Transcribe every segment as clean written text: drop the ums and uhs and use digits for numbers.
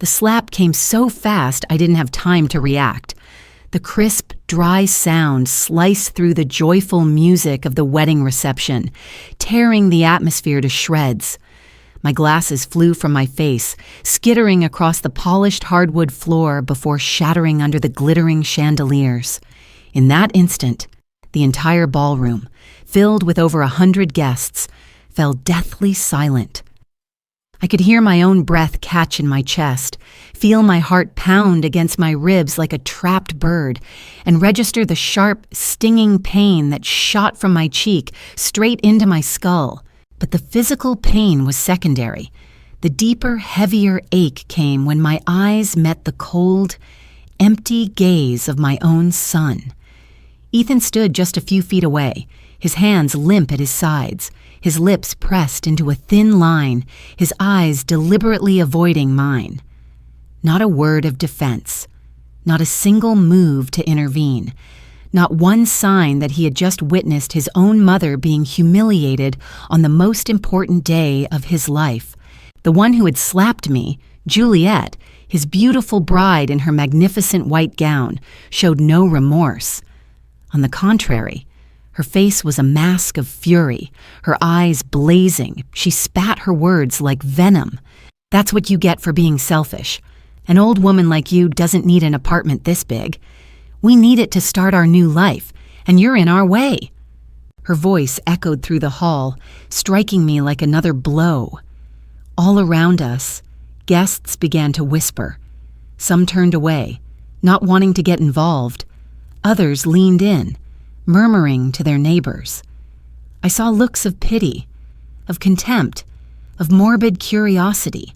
The slap came so fast I didn't have time to react. The crisp, dry sound sliced through the joyful music of the wedding reception, tearing the atmosphere to shreds. My glasses flew from my face, skittering across the polished hardwood floor before shattering under the glittering chandeliers. In that instant, the entire ballroom, filled with over 100 guests, fell deathly silent. I could hear my own breath catch in my chest, feel my heart pound against my ribs like a trapped bird, and register the sharp, stinging pain that shot from my cheek straight into my skull. But the physical pain was secondary. The deeper, heavier ache came when my eyes met the cold, empty gaze of my own son. Ethan stood just a few feet away, his hands limp at his sides, his lips pressed into a thin line, his eyes deliberately avoiding mine. Not a word of defense, not a single move to intervene, not one sign that he had just witnessed his own mother being humiliated on the most important day of his life. The one who had slapped me, Juliet, his beautiful bride in her magnificent white gown, showed no remorse. On the contrary, her face was a mask of fury, her eyes blazing. She spat her words like venom. "That's what you get for being selfish. An old woman like you doesn't need an apartment this big. We need it to start our new life, and you're in our way." Her voice echoed through the hall, striking me like another blow. All around us, guests began to whisper. Some turned away, not wanting to get involved. Others leaned in, murmuring to their neighbors. I saw looks of pity, of contempt, of morbid curiosity.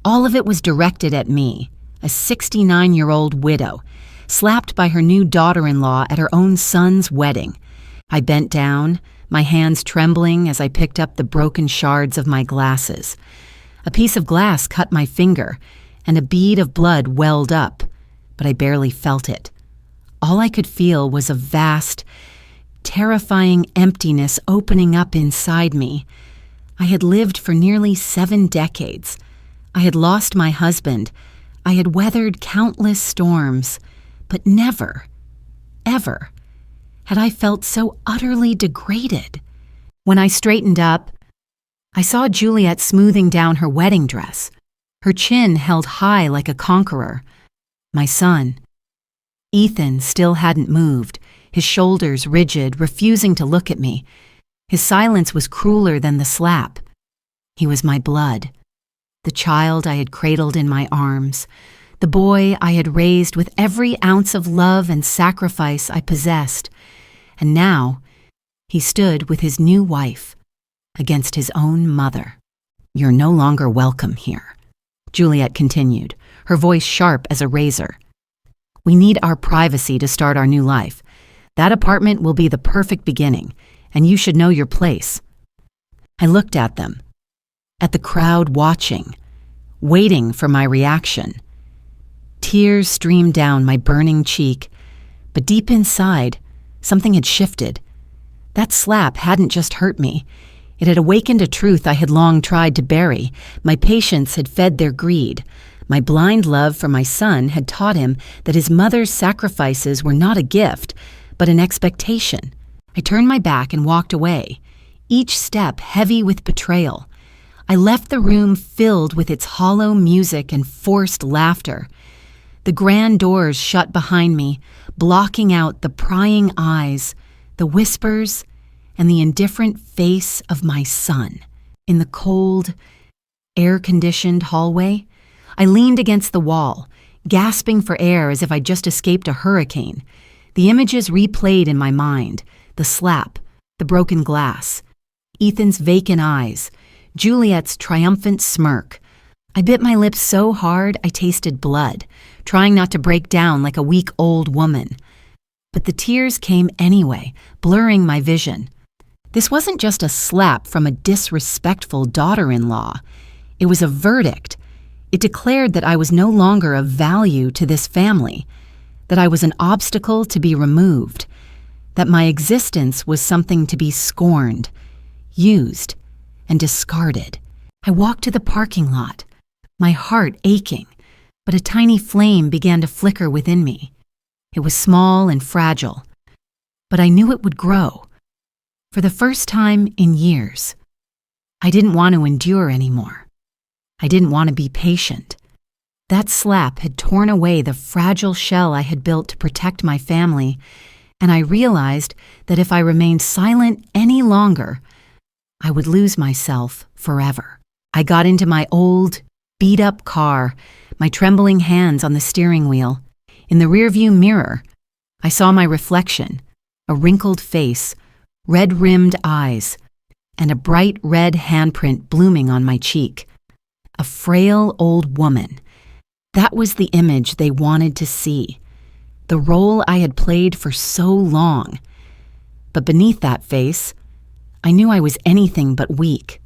All of it was directed at me, a 69-year-old widow, slapped by her new daughter-in-law at her own son's wedding. I bent down, my hands trembling as I picked up the broken shards of my glasses. A piece of glass cut my finger, and a bead of blood welled up, but I barely felt it. All I could feel was a vast, terrifying emptiness opening up inside me. I had lived for nearly 7 decades. I had lost my husband. I had weathered countless storms. But never, ever, had I felt so utterly degraded. When I straightened up, I saw Juliet smoothing down her wedding dress, her chin held high like a conqueror. My son, Ethan, still hadn't moved, his shoulders rigid, refusing to look at me. His silence was crueler than the slap. He was my blood, the child I had cradled in my arms, the boy I had raised with every ounce of love and sacrifice I possessed. And now, he stood with his new wife against his own mother. "You're no longer welcome here," Juliet continued, her voice sharp as a razor. "We need our privacy to start our new life. That apartment will be the perfect beginning, and you should know your place." I looked at them, at the crowd watching, waiting for my reaction. Tears streamed down my burning cheek, but deep inside, something had shifted. That slap hadn't just hurt me. It had awakened a truth I had long tried to bury. My patients had fed their greed. My blind love for my son had taught him that his mother's sacrifices were not a gift, but an expectation. I turned my back and walked away, each step heavy with betrayal. I left the room filled with its hollow music and forced laughter. The grand doors shut behind me, blocking out the prying eyes, the whispers, and the indifferent face of my son. In the cold, air-conditioned hallway, I leaned against the wall, gasping for air as if I'd just escaped a hurricane. The images replayed in my mind: the slap, the broken glass, Ethan's vacant eyes, Juliet's triumphant smirk. I bit my lips so hard I tasted blood, trying not to break down like a weak old woman. But the tears came anyway, blurring my vision. This wasn't just a slap from a disrespectful daughter-in-law. It was a verdict. It declared that I was no longer of value to this family, that I was an obstacle to be removed, that my existence was something to be scorned, used, and discarded. I walked to the parking lot, my heart aching, But a tiny flame began to flicker within me. It was small and fragile, but I knew it would grow. For the first time in years, I didn't want to endure anymore. I didn't want to be patient. That slap had torn away the fragile shell I had built to protect my family, and I realized that if I remained silent any longer, I would lose myself forever. I got into my old, beat-up car, my trembling hands on the steering wheel. In the rearview mirror, I saw my reflection, a wrinkled face, red-rimmed eyes, and a bright red handprint blooming on my cheek. A frail old woman. That was the image they wanted to see, the role I had played for so long. But beneath that face, I knew I was anything but weak.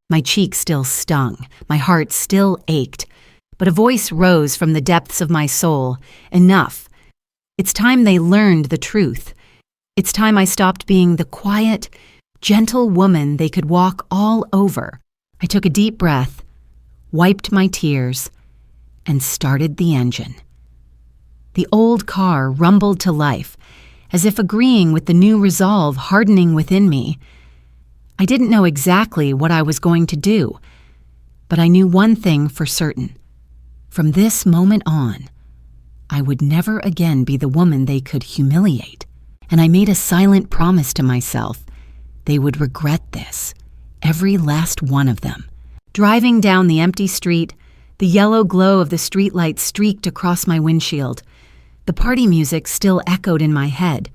My cheek still stung, my heart still ached, but a voice rose from the depths of my soul. Enough. It's time they learned the truth. It's time I stopped being the quiet, gentle woman they could walk all over. I took a deep breath, wiped my tears, and started the engine. The old car rumbled to life, as if agreeing with the new resolve hardening within me. I didn't know exactly what I was going to do, but I knew one thing for certain. From this moment on, I would never again be the woman they could humiliate, and I made a silent promise to myself. They would regret this, every last one of them. Driving down the empty street, the yellow glow of the streetlight streaked across my windshield. The party music still echoed in my head,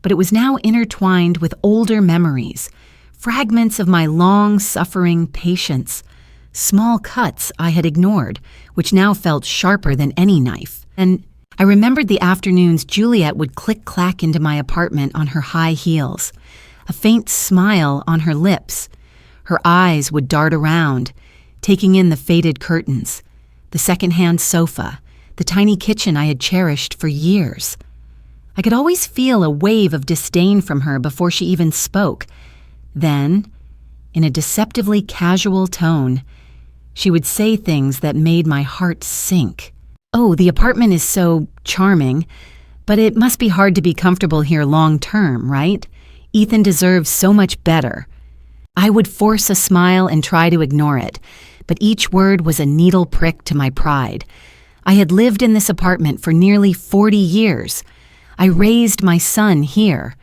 but it was now intertwined with older memories, fragments of my long-suffering patience, small cuts I had ignored, which now felt sharper than any knife. And I remembered the afternoons Juliet would click-clack into my apartment on her high heels, a faint smile on her lips. Her eyes would dart around, taking in the faded curtains, the second-hand sofa, the tiny kitchen I had cherished for years. I could always feel a wave of disdain from her before she even spoke. Then, in a deceptively casual tone, she would say things that made my heart sink. "Oh, the apartment is so charming, but it must be hard to be comfortable here long-term, right? Ethan deserves so much better." I would force a smile and try to ignore it, but each word was a needle prick to my pride. I had lived in this apartment for nearly 40 years. I raised my son here.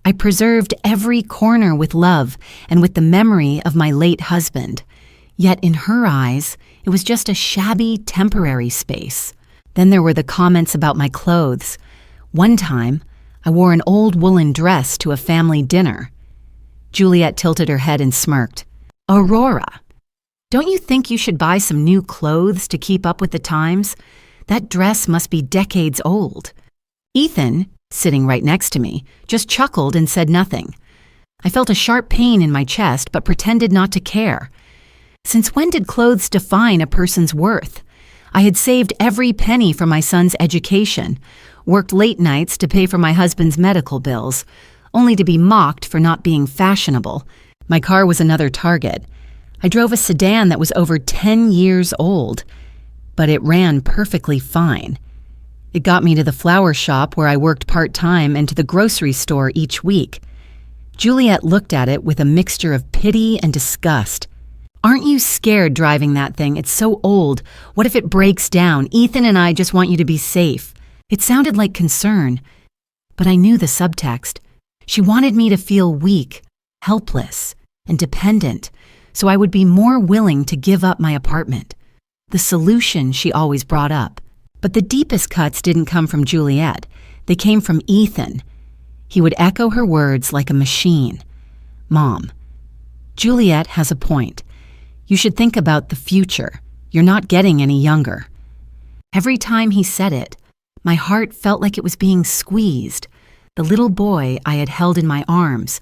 I preserved every corner with love and with the memory of my late husband. Yet in her eyes, it was just a shabby, temporary space. Then there were the comments about my clothes. One time, I wore an old woolen dress to a family dinner. Juliet tilted her head and smirked. "Aurora, don't you think you should buy some new clothes to keep up with the times? That dress must be decades old." Ethan, sitting right next to me, just chuckled and said nothing. I felt a sharp pain in my chest but pretended not to care. Since when did clothes define a person's worth? I had saved every penny for my son's education, worked late nights to pay for my husband's medical bills, only to be mocked for not being fashionable. My car was another target. I drove a sedan that was over 10 years old, but it ran perfectly fine. It got me to the flower shop where I worked part-time and to the grocery store each week. Juliet looked at it with a mixture of pity and disgust. "Aren't you scared driving that thing? It's so old. What if it breaks down? Ethan and I just want you to be safe." It sounded like concern, but I knew the subtext. She wanted me to feel weak, helpless, and dependent, so I would be more willing to give up my apartment. The solution she always brought up. But the deepest cuts didn't come from Juliet. They came from Ethan. He would echo her words like a machine. "Mom, Juliet has a point. You should think about the future. You're not getting any younger." Every time he said it, my heart felt like it was being squeezed. The little boy I had held in my arms,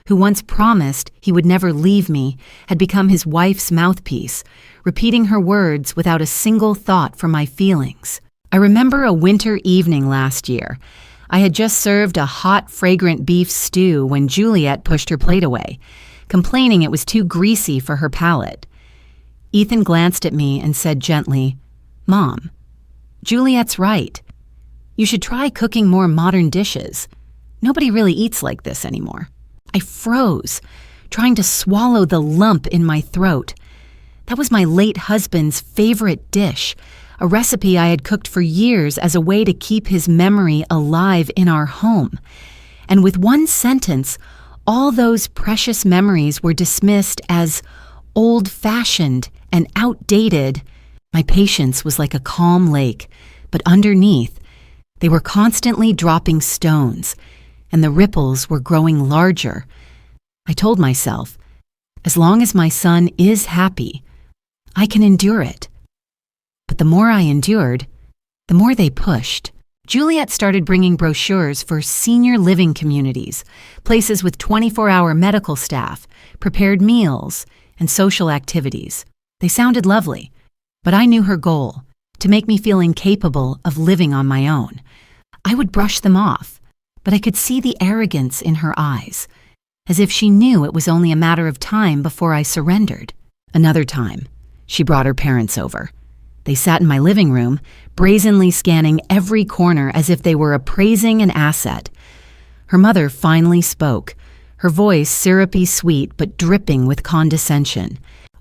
who once promised he would never leave me, had become his wife's mouthpiece, repeating her words without a single thought for my feelings. I remember a winter evening last year. I had just served a hot, fragrant beef stew when Juliet pushed her plate away, complaining it was too greasy for her palate. Ethan glanced at me and said gently, "Mom, Juliet's right. You should try cooking more modern dishes. Nobody really eats like this anymore. I froze, trying to swallow the lump in my throat. That was my late husband's favorite dish, a recipe I had cooked for years as a way to keep his memory alive in our home. And with one sentence, all those precious memories were dismissed as old-fashioned and outdated. My patience was like a calm lake, but underneath, they were constantly dropping stones, and the ripples were growing larger. I told myself, as long as my son is happy, I can endure it. But the more I endured, the more they pushed. Juliet started bringing brochures for senior living communities, places with 24-hour medical staff, prepared meals, and social activities. They sounded lovely, but I knew her goal, to make me feel incapable of living on my own. I would brush them off, but I could see the arrogance in her eyes, as if she knew it was only a matter of time before I surrendered. Another time, she brought her parents over. They sat in my living room, brazenly scanning every corner as if they were appraising an asset. Her mother finally spoke, her voice syrupy sweet but dripping with condescension.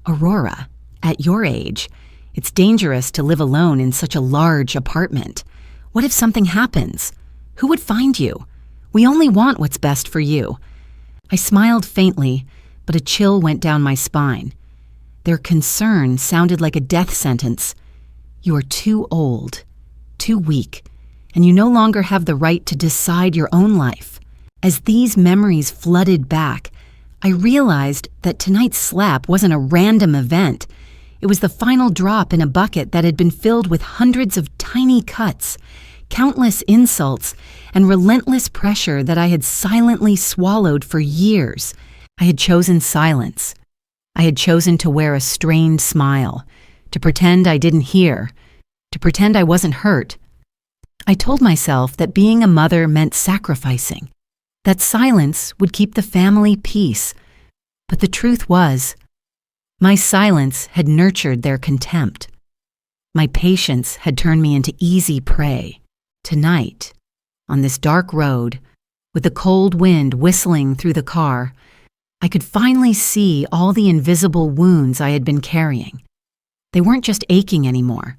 "Aurora, at your age, it's dangerous to live alone in such a large apartment. What if something happens? Who would find you? We only want what's best for you." I smiled faintly, but a chill went down my spine. Their concern sounded like a death sentence. "You are too old, too weak, and you no longer have the right to decide your own life." As these memories flooded back, I realized that tonight's slap wasn't a random event. It was the final drop in a bucket that had been filled with hundreds of tiny cuts, countless insults, and relentless pressure that I had silently swallowed for years. I had chosen silence. I had chosen to wear a strained smile, to pretend I didn't hear, to pretend I wasn't hurt. I told myself that being a mother meant sacrificing, that silence would keep the family peace. But the truth was, my silence had nurtured their contempt. My patience had turned me into easy prey. Tonight, on this dark road, with the cold wind whistling through the car, I could finally see all the invisible wounds I had been carrying. They weren't just aching anymore.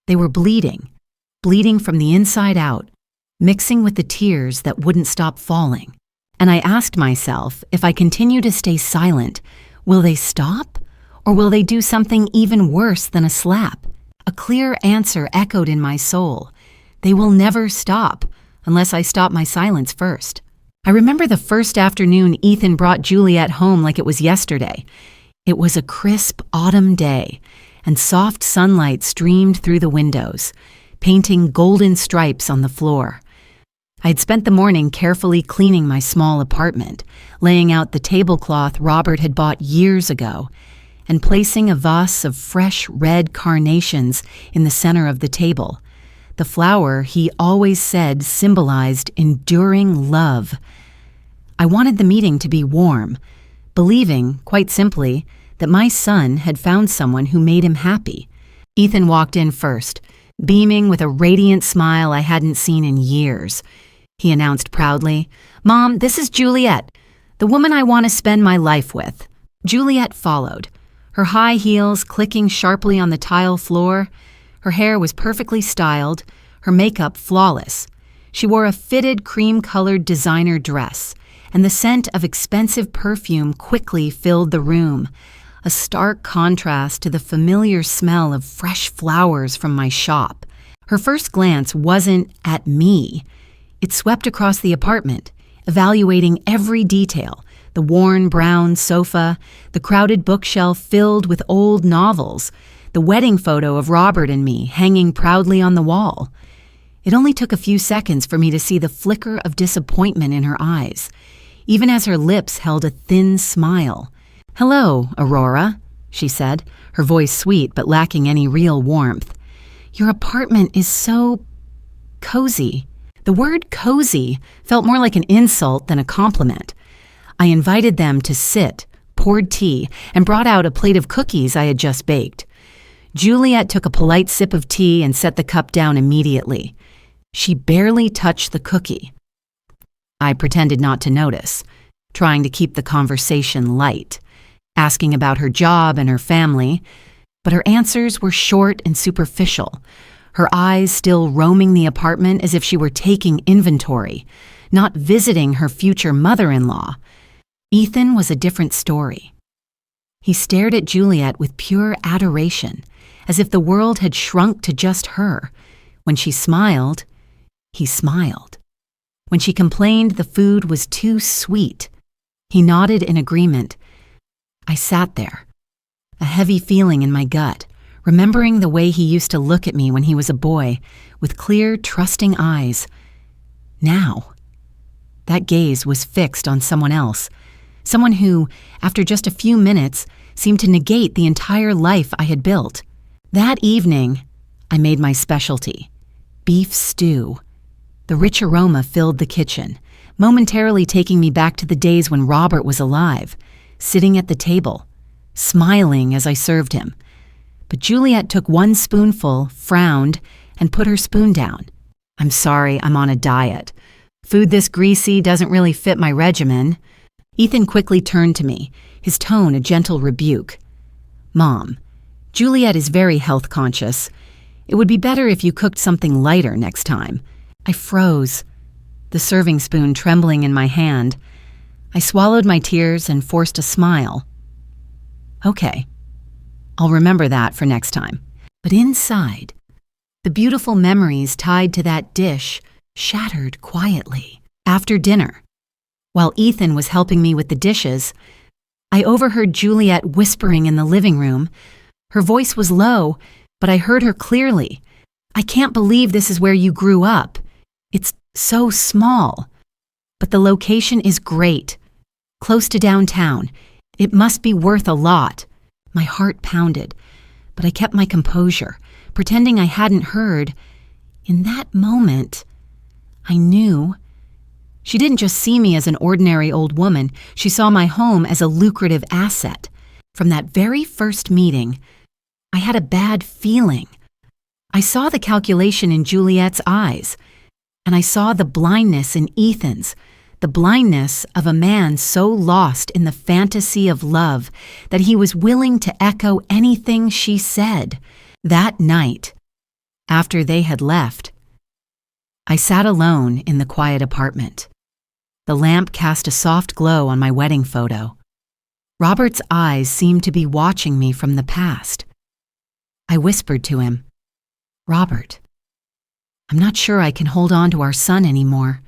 They were bleeding from the inside out, mixing with the tears that wouldn't stop falling. And I asked myself, if I continue to stay silent, will they stop? Or will they do something even worse than a slap? A clear answer echoed in my soul. They will never stop, unless I stop my silence first. I remember the first afternoon Ethan brought Juliet home like it was yesterday. It was a crisp autumn day, and soft sunlight streamed through the windows, painting golden stripes on the floor. I had spent the morning carefully cleaning my small apartment, laying out the tablecloth Robert had bought years ago, and placing a vase of fresh red carnations in the center of the table. The flower he always said symbolized enduring love. I wanted the meeting to be warm, believing, quite simply, that my son had found someone who made him happy. Ethan walked in first, beaming with a radiant smile I hadn't seen in years. He announced proudly, "Mom, this is Juliet, the woman I want to spend my life with." Juliet followed, her high heels clicking sharply on the tile floor. Her hair was perfectly styled, her makeup flawless. She wore a fitted cream-colored designer dress, and the scent of expensive perfume quickly filled the room, a stark contrast to the familiar smell of fresh flowers from my shop. Her first glance wasn't at me. It swept across the apartment, evaluating every detail: the worn brown sofa, the crowded bookshelf filled with old novels, the wedding photo of Robert and me hanging proudly on the wall. It only took a few seconds for me to see the flicker of disappointment in her eyes, even as her lips held a thin smile. "Hello, Aurora," she said, her voice sweet but lacking any real warmth. "Your apartment is so cozy." The word cozy felt more like an insult than a compliment. I invited them to sit, poured tea, and brought out a plate of cookies I had just baked. Juliet took a polite sip of tea and set the cup down immediately. She barely touched the cookie. I pretended not to notice, trying to keep the conversation light, asking about her job and her family, but her answers were short and superficial, her eyes still roaming the apartment as if she were taking inventory, not visiting her future mother-in-law. Ethan was a different story. He stared at Juliet with pure adoration, as if the world had shrunk to just her. When she smiled, he smiled. When she complained the food was too sweet, he nodded in agreement. I sat there, a heavy feeling in my gut, remembering the way he used to look at me when he was a boy, with clear, trusting eyes. Now, that gaze was fixed on someone else, someone who, after just a few minutes, seemed to negate the entire life I had built. That evening, I made my specialty, beef stew. The rich aroma filled the kitchen, momentarily taking me back to the days when Robert was alive, sitting at the table, smiling as I served him. But Juliet took one spoonful, frowned, and put her spoon down. "I'm sorry, I'm on a diet. Food this greasy doesn't really fit my regimen." Ethan quickly turned to me, his tone a gentle rebuke. "Mom, Juliet is very health conscious. It would be better if you cooked something lighter next time." I froze, the serving spoon trembling in my hand. I swallowed my tears and forced a smile. "Okay, I'll remember that for next time." But inside, the beautiful memories tied to that dish shattered quietly. After dinner, while Ethan was helping me with the dishes, I overheard Juliet whispering in the living room. Her voice was low, but I heard her clearly. "I can't believe this is where you grew up. It's so small. But the location is great. Close to downtown. It must be worth a lot." My heart pounded, but I kept my composure, pretending I hadn't heard. In that moment, I knew. She didn't just see me as an ordinary old woman. She saw my home as a lucrative asset. From that very first meeting, I had a bad feeling. I saw the calculation in Juliet's eyes, and I saw the blindness in Ethan's, the blindness of a man so lost in the fantasy of love that he was willing to echo anything she said. That night, after they had left, I sat alone in the quiet apartment. The lamp cast a soft glow on my wedding photo. Robert's eyes seemed to be watching me from the past. I whispered to him, "Robert, I'm not sure I can hold on to our son anymore.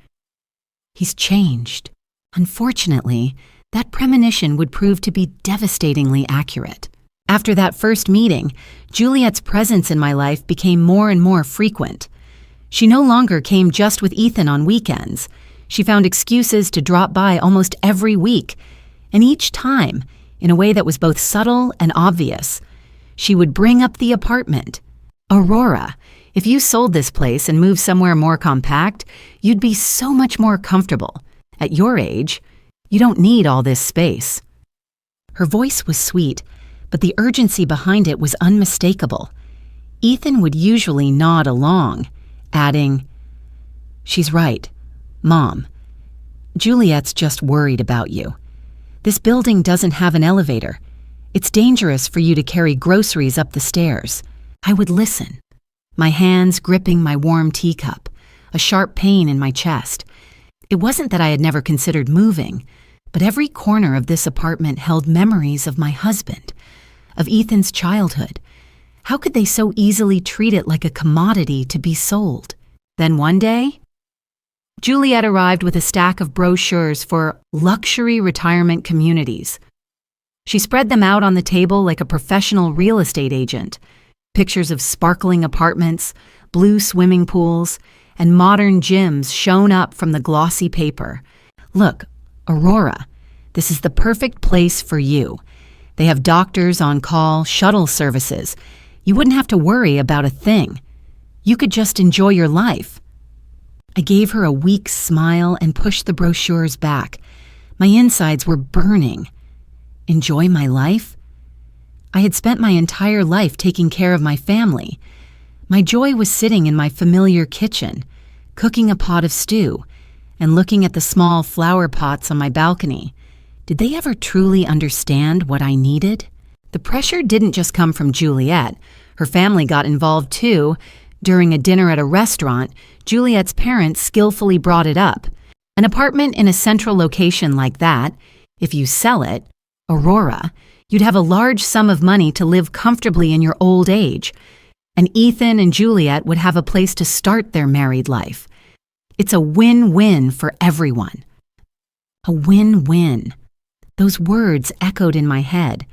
He's changed." Unfortunately, that premonition would prove to be devastatingly accurate. After that first meeting, Juliet's presence in my life became more and more frequent. She no longer came just with Ethan on weekends. She found excuses to drop by almost every week, and each time, in a way that was both subtle and obvious, she would bring up the apartment. "Aurora, if you sold this place and moved somewhere more compact, you'd be so much more comfortable. At your age, you don't need all this space." Her voice was sweet, but the urgency behind it was unmistakable. Ethan would usually nod along, adding, "She's right. Mom, Juliet's just worried about you. This building doesn't have an elevator. It's dangerous for you to carry groceries up the stairs." I would listen, my hands gripping my warm teacup, a sharp pain in my chest. It wasn't that I had never considered moving, but every corner of this apartment held memories of my husband, of Ethan's childhood. How could they so easily treat it like a commodity to be sold? Then one day, Juliet arrived with a stack of brochures for luxury retirement communities. She spread them out on the table like a professional real estate agent. Pictures of sparkling apartments, blue swimming pools, and modern gyms shone up from the glossy paper. "Look, Aurora, this is the perfect place for you. They have doctors on call, shuttle services. You wouldn't have to worry about a thing. You could just enjoy your life." I gave her a weak smile and pushed the brochures back. My insides were burning. Enjoy my life? I had spent my entire life taking care of my family. My joy was sitting in my familiar kitchen, cooking a pot of stew, and looking at the small flower pots on my balcony. Did they ever truly understand what I needed? The pressure didn't just come from Juliet. Her family got involved too. During a dinner at a restaurant, Juliet's parents skillfully brought it up. An apartment in a central location like that, if you sell it, Aurora, you'd have a large sum of money to live comfortably in your old age. And Ethan and Juliet would have a place to start their married life. It's a win-win for everyone. A win-win. Those words echoed in my head,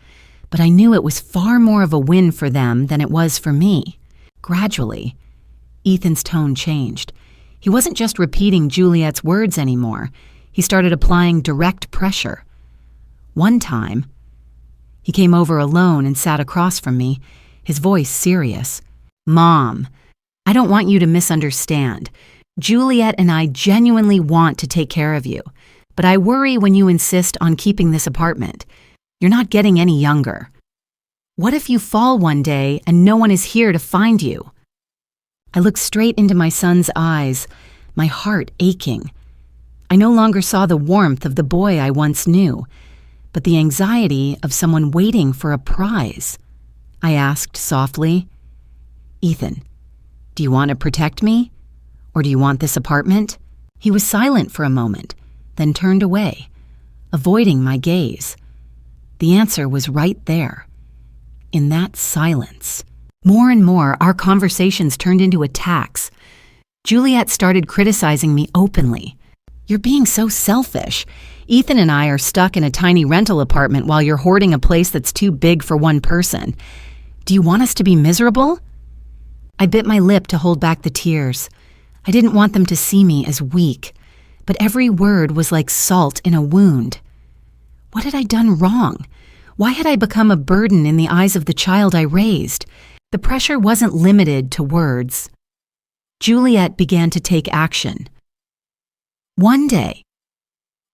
but I knew it was far more of a win for them than it was for me. Gradually, Ethan's tone changed. He wasn't just repeating Juliet's words anymore. He started applying direct pressure. One time, he came over alone and sat across from me, his voice serious. "Mom, I don't want you to misunderstand. Juliet and I genuinely want to take care of you, but I worry when you insist on keeping this apartment. You're not getting any younger. What if you fall one day and no one is here to find you?" I looked straight into my son's eyes, my heart aching. I no longer saw the warmth of the boy I once knew, but the anxiety of someone waiting for a prize. I asked softly, "Ethan, do you want to protect me? Or do you want this apartment?" He was silent for a moment, then turned away, avoiding my gaze. The answer was right there, in that silence. More and more, our conversations turned into attacks. Juliet started criticizing me openly. "You're being so selfish. Ethan and I are stuck in a tiny rental apartment while you're hoarding a place that's too big for one person. Do you want us to be miserable?" I bit my lip to hold back the tears. I didn't want them to see me as weak, but every word was like salt in a wound. What had I done wrong? Why had I become a burden in the eyes of the child I raised? The pressure wasn't limited to words. Juliet began to take action. One day,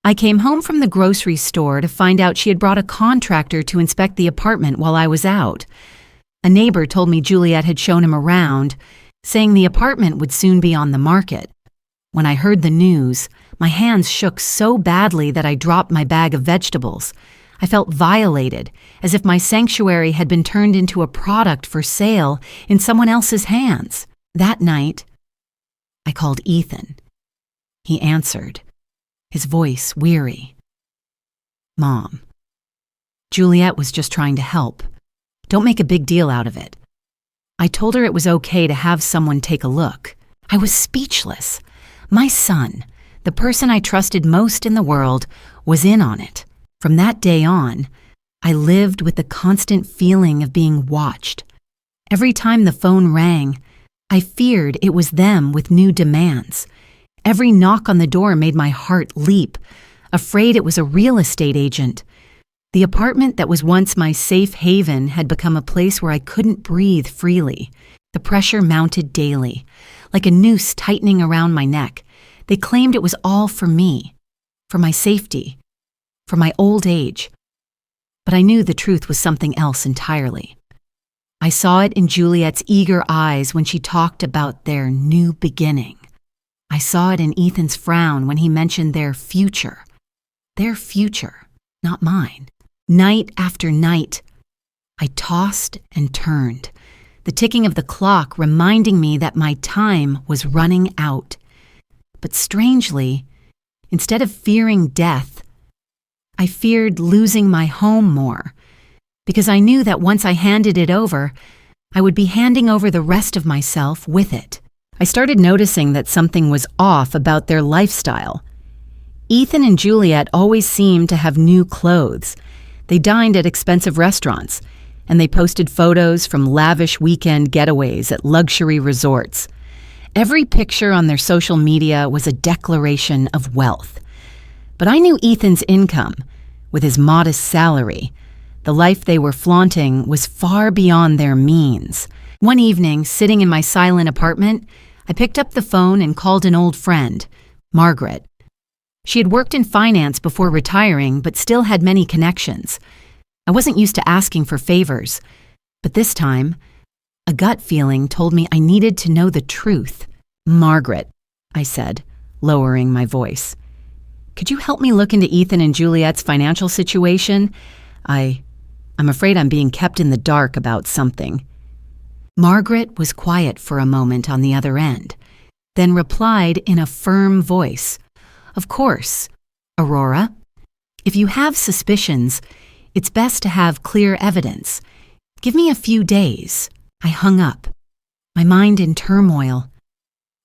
I came home from the grocery store to find out she had brought a contractor to inspect the apartment while I was out. A neighbor told me Juliet had shown him around, saying the apartment would soon be on the market. When I heard the news, my hands shook so badly that I dropped my bag of vegetables. I felt violated, as if my sanctuary had been turned into a product for sale in someone else's hands. That night, I called Ethan. He answered, his voice weary. "Mom, Juliet was just trying to help. Don't make a big deal out of it." I told her it was okay to have someone take a look. I was speechless. My son, the person I trusted most in the world, was in on it. From that day on, I lived with the constant feeling of being watched. Every time the phone rang, I feared it was them with new demands. Every knock on the door made my heart leap, afraid it was a real estate agent. The apartment that was once my safe haven had become a place where I couldn't breathe freely. The pressure mounted daily, like a noose tightening around my neck. They claimed it was all for me, for my safety, for my old age. But I knew the truth was something else entirely. I saw it in Juliet's eager eyes when she talked about their new beginning. I saw it in Ethan's frown when he mentioned their future. Their future, not mine. Night after night, I tossed and turned, the ticking of the clock reminding me that my time was running out. But strangely, instead of fearing death, I feared losing my home more, because I knew that once I handed it over, I would be handing over the rest of myself with it. I started noticing that something was off about their lifestyle. Ethan and Juliet always seemed to have new clothes. They dined at expensive restaurants, and they posted photos from lavish weekend getaways at luxury resorts. Every picture on their social media was a declaration of wealth. But I knew Ethan's income, with his modest salary. The life they were flaunting was far beyond their means. One evening, sitting in my silent apartment, I picked up the phone and called an old friend, Margaret. She had worked in finance before retiring, but still had many connections. I wasn't used to asking for favors, but this time, a gut feeling told me I needed to know the truth. "Margaret," I said, lowering my voice, "could you help me look into Ethan and Juliet's financial situation? I'm afraid I'm being kept in the dark about something." Margaret was quiet for a moment on the other end, then replied in a firm voice, "Of course, Aurora. If you have suspicions, it's best to have clear evidence. Give me a few days." I hung up, my mind in turmoil.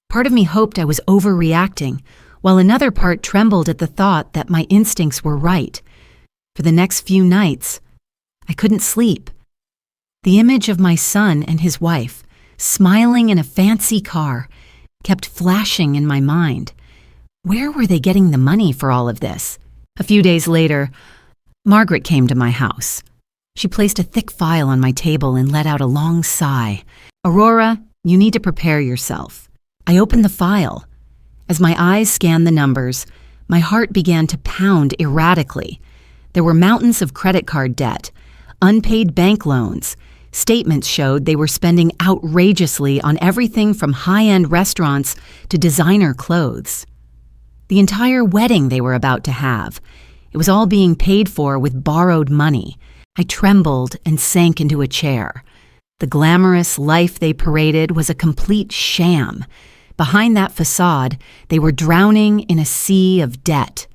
Part of me hoped I was overreacting, while another part trembled at the thought that my instincts were right. For the next few nights, I couldn't sleep. The image of my son and his wife, smiling in a fancy car, kept flashing in my mind. Where were they getting the money for all of this? A few days later, Margaret came to my house. She placed a thick file on my table and let out a long sigh. "Aurora, you need to prepare yourself." I opened the file. As my eyes scanned the numbers, my heart began to pound erratically. There were mountains of credit card debt, unpaid bank loans. Statements showed they were spending outrageously on everything from high-end restaurants to designer clothes. The entire wedding they were about to have. It was all being paid for with borrowed money. I trembled and sank into a chair. The glamorous life they paraded was a complete sham. Behind that facade, they were drowning in a sea of debt.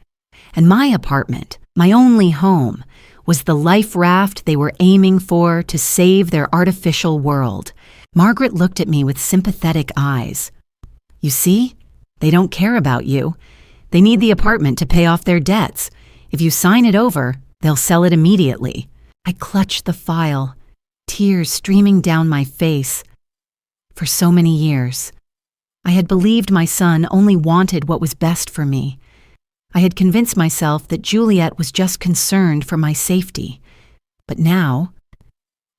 And my apartment, my only home, was the life raft they were aiming for to save their artificial world. Margaret looked at me with sympathetic eyes. "You see, they don't care about you. They need the apartment to pay off their debts. If you sign it over, they'll sell it immediately." I clutched the file, tears streaming down my face. For so many years, I had believed my son only wanted what was best for me. I had convinced myself that Juliet was just concerned for my safety. But now,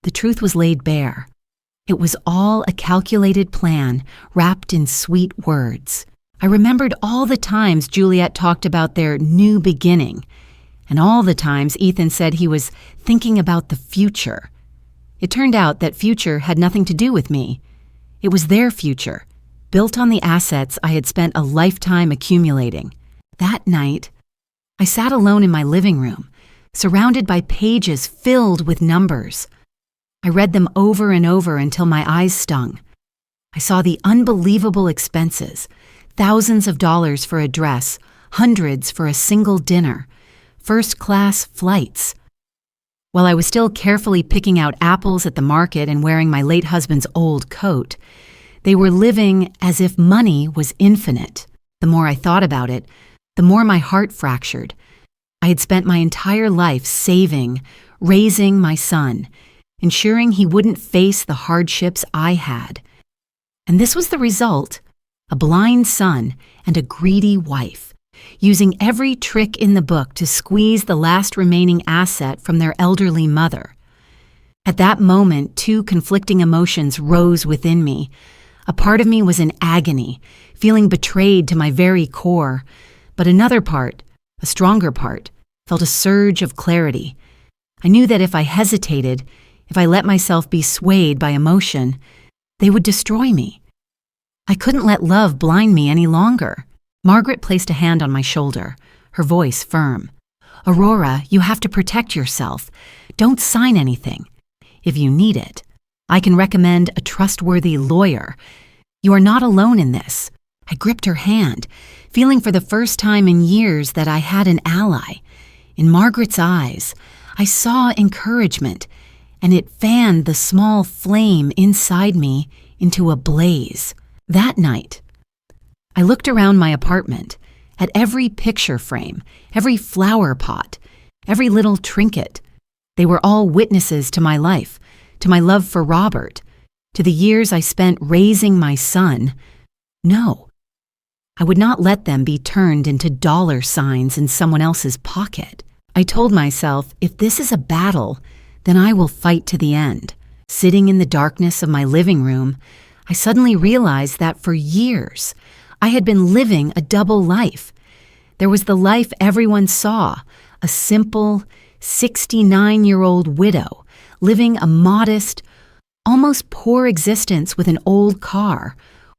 the truth was laid bare. It was all a calculated plan wrapped in sweet words. I remembered all the times Juliet talked about their new beginning, and all the times Ethan said he was thinking about the future. It turned out that future had nothing to do with me. It was their future, built on the assets I had spent a lifetime accumulating. That night, I sat alone in my living room, surrounded by pages filled with numbers. I read them over and over until my eyes stung. I saw the unbelievable expenses, thousands of dollars for a dress, hundreds for a single dinner, first-class flights. While I was still carefully picking out apples at the market and wearing my late husband's old coat, they were living as if money was infinite. The more I thought about it, the more my heart fractured. I had spent my entire life saving, raising my son, ensuring he wouldn't face the hardships I had. And this was the result: a blind son and a greedy wife, using every trick in the book to squeeze the last remaining asset from their elderly mother. At that moment, two conflicting emotions rose within me. A part of me was in agony, feeling betrayed to my very core, but another part, a stronger part, felt a surge of clarity. I knew that if I hesitated, if I let myself be swayed by emotion, they would destroy me. I couldn't let love blind me any longer. Margaret placed a hand on my shoulder, her voice firm. "Aurora, you have to protect yourself. Don't sign anything. If you need it, I can recommend a trustworthy lawyer. You are not alone in this." I gripped her hand, feeling for the first time in years that I had an ally. In Margaret's eyes, I saw encouragement, and it fanned the small flame inside me into a blaze. That night, I looked around my apartment, at every picture frame, every flower pot, every little trinket. They were all witnesses to my life, to my love for Robert, to the years I spent raising my son. No, I would not let them be turned into dollar signs in someone else's pocket. I told myself, if this is a battle, then I will fight to the end. Sitting in the darkness of my living room, I suddenly realized that for years, I had been living a double life. There was the life everyone saw, a simple, 69-year-old widow living a modest, almost poor existence with an old car,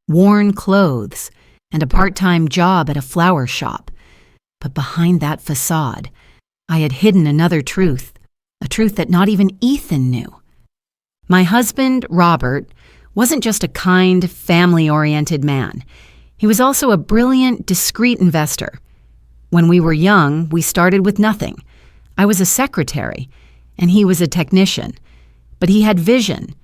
worn clothes, and a part-time job at a flower shop. But behind that facade, I had hidden another truth, a truth that not even Ethan knew. My husband, Robert, wasn't just a kind, family-oriented man. He was also a brilliant, discreet investor. When we were young, we started with nothing. I was a secretary, and he was a technician. But he had vision.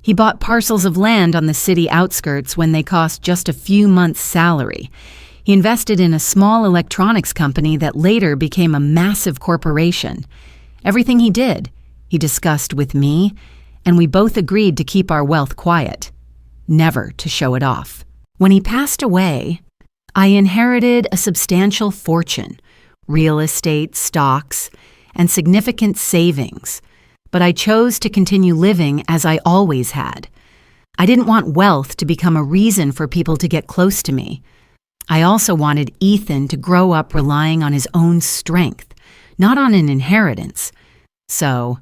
He bought parcels of land on the city outskirts when they cost just a few months' salary. He invested in a small electronics company that later became a massive corporation. Everything he did, he discussed with me, and we both agreed to keep our wealth quiet, never to show it off. When he passed away, I inherited a substantial fortune, real estate, stocks, and significant savings, but I chose to continue living as I always had. I didn't want wealth to become a reason for people to get close to me. I also wanted Ethan to grow up relying on his own strength, not on an inheritance. So,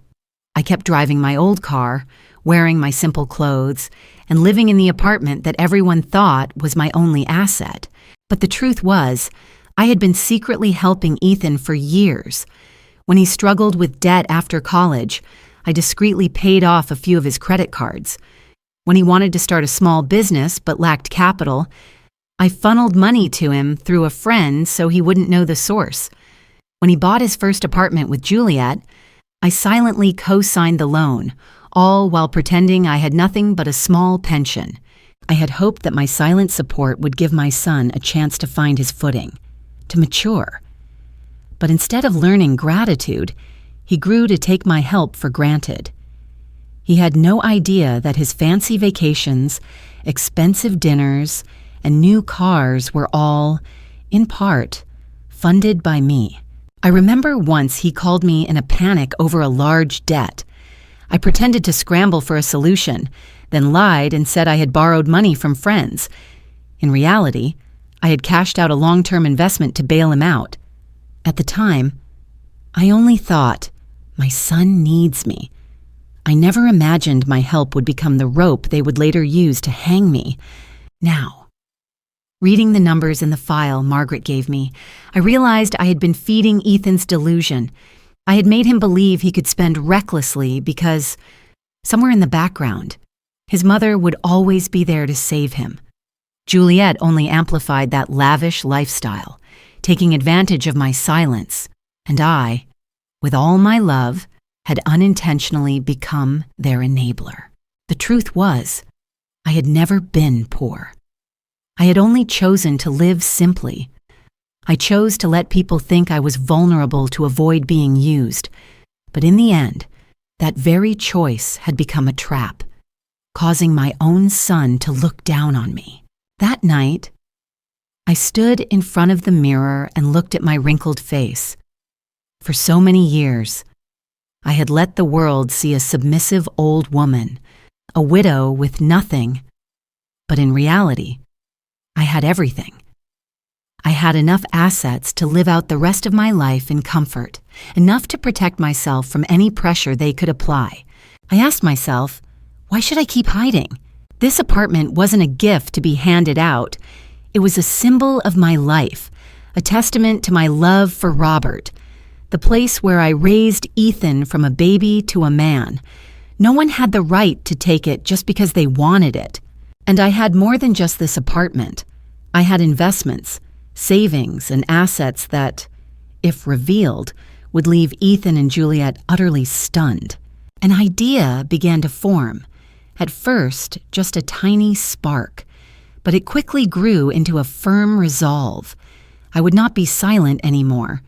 I kept driving my old car, wearing my simple clothes, and living in the apartment that everyone thought was my only asset. But the truth was, I had been secretly helping Ethan for years. When he struggled with debt after college, I discreetly paid off a few of his credit cards. When he wanted to start a small business but lacked capital, I funneled money to him through a friend so he wouldn't know the source. When he bought his first apartment with Juliet, I silently co-signed the loan, all while pretending I had nothing but a small pension. I had hoped that my silent support would give my son a chance to find his footing, to mature. But instead of learning gratitude, he grew to take my help for granted. He had no idea that his fancy vacations, expensive dinners, and new cars were all, in part, funded by me. I remember once he called me in a panic over a large debt. I pretended to scramble for a solution, then lied and said I had borrowed money from friends. In reality, I had cashed out a long-term investment to bail him out. At the time, I only thought, my son needs me. I never imagined my help would become the rope they would later use to hang me. Now, reading the numbers in the file Margaret gave me, I realized I had been feeding Ethan's delusion. I had made him believe he could spend recklessly because, somewhere in the background, his mother would always be there to save him. Juliet only amplified that lavish lifestyle, taking advantage of my silence, and I, with all my love, had unintentionally become their enabler. The truth was, I had never been poor. I had only chosen to live simply. I chose to let people think I was vulnerable to avoid being used, but in the end, that very choice had become a trap, causing my own son to look down on me. That night, I stood in front of the mirror and looked at my wrinkled face. For so many years, I had let the world see a submissive old woman, a widow with nothing, but in reality, I had everything. I had enough assets to live out the rest of my life in comfort, enough to protect myself from any pressure they could apply. I asked myself, why should I keep hiding? This apartment wasn't a gift to be handed out. It was a symbol of my life, a testament to my love for Robert, the place where I raised Ethan from a baby to a man. No one had the right to take it just because they wanted it. And I had more than just this apartment. I had investments, savings, and assets that, if revealed, would leave Ethan and Juliet utterly stunned. An idea began to form. At first, just a tiny spark, but it quickly grew into a firm resolve. I would not be silent anymore.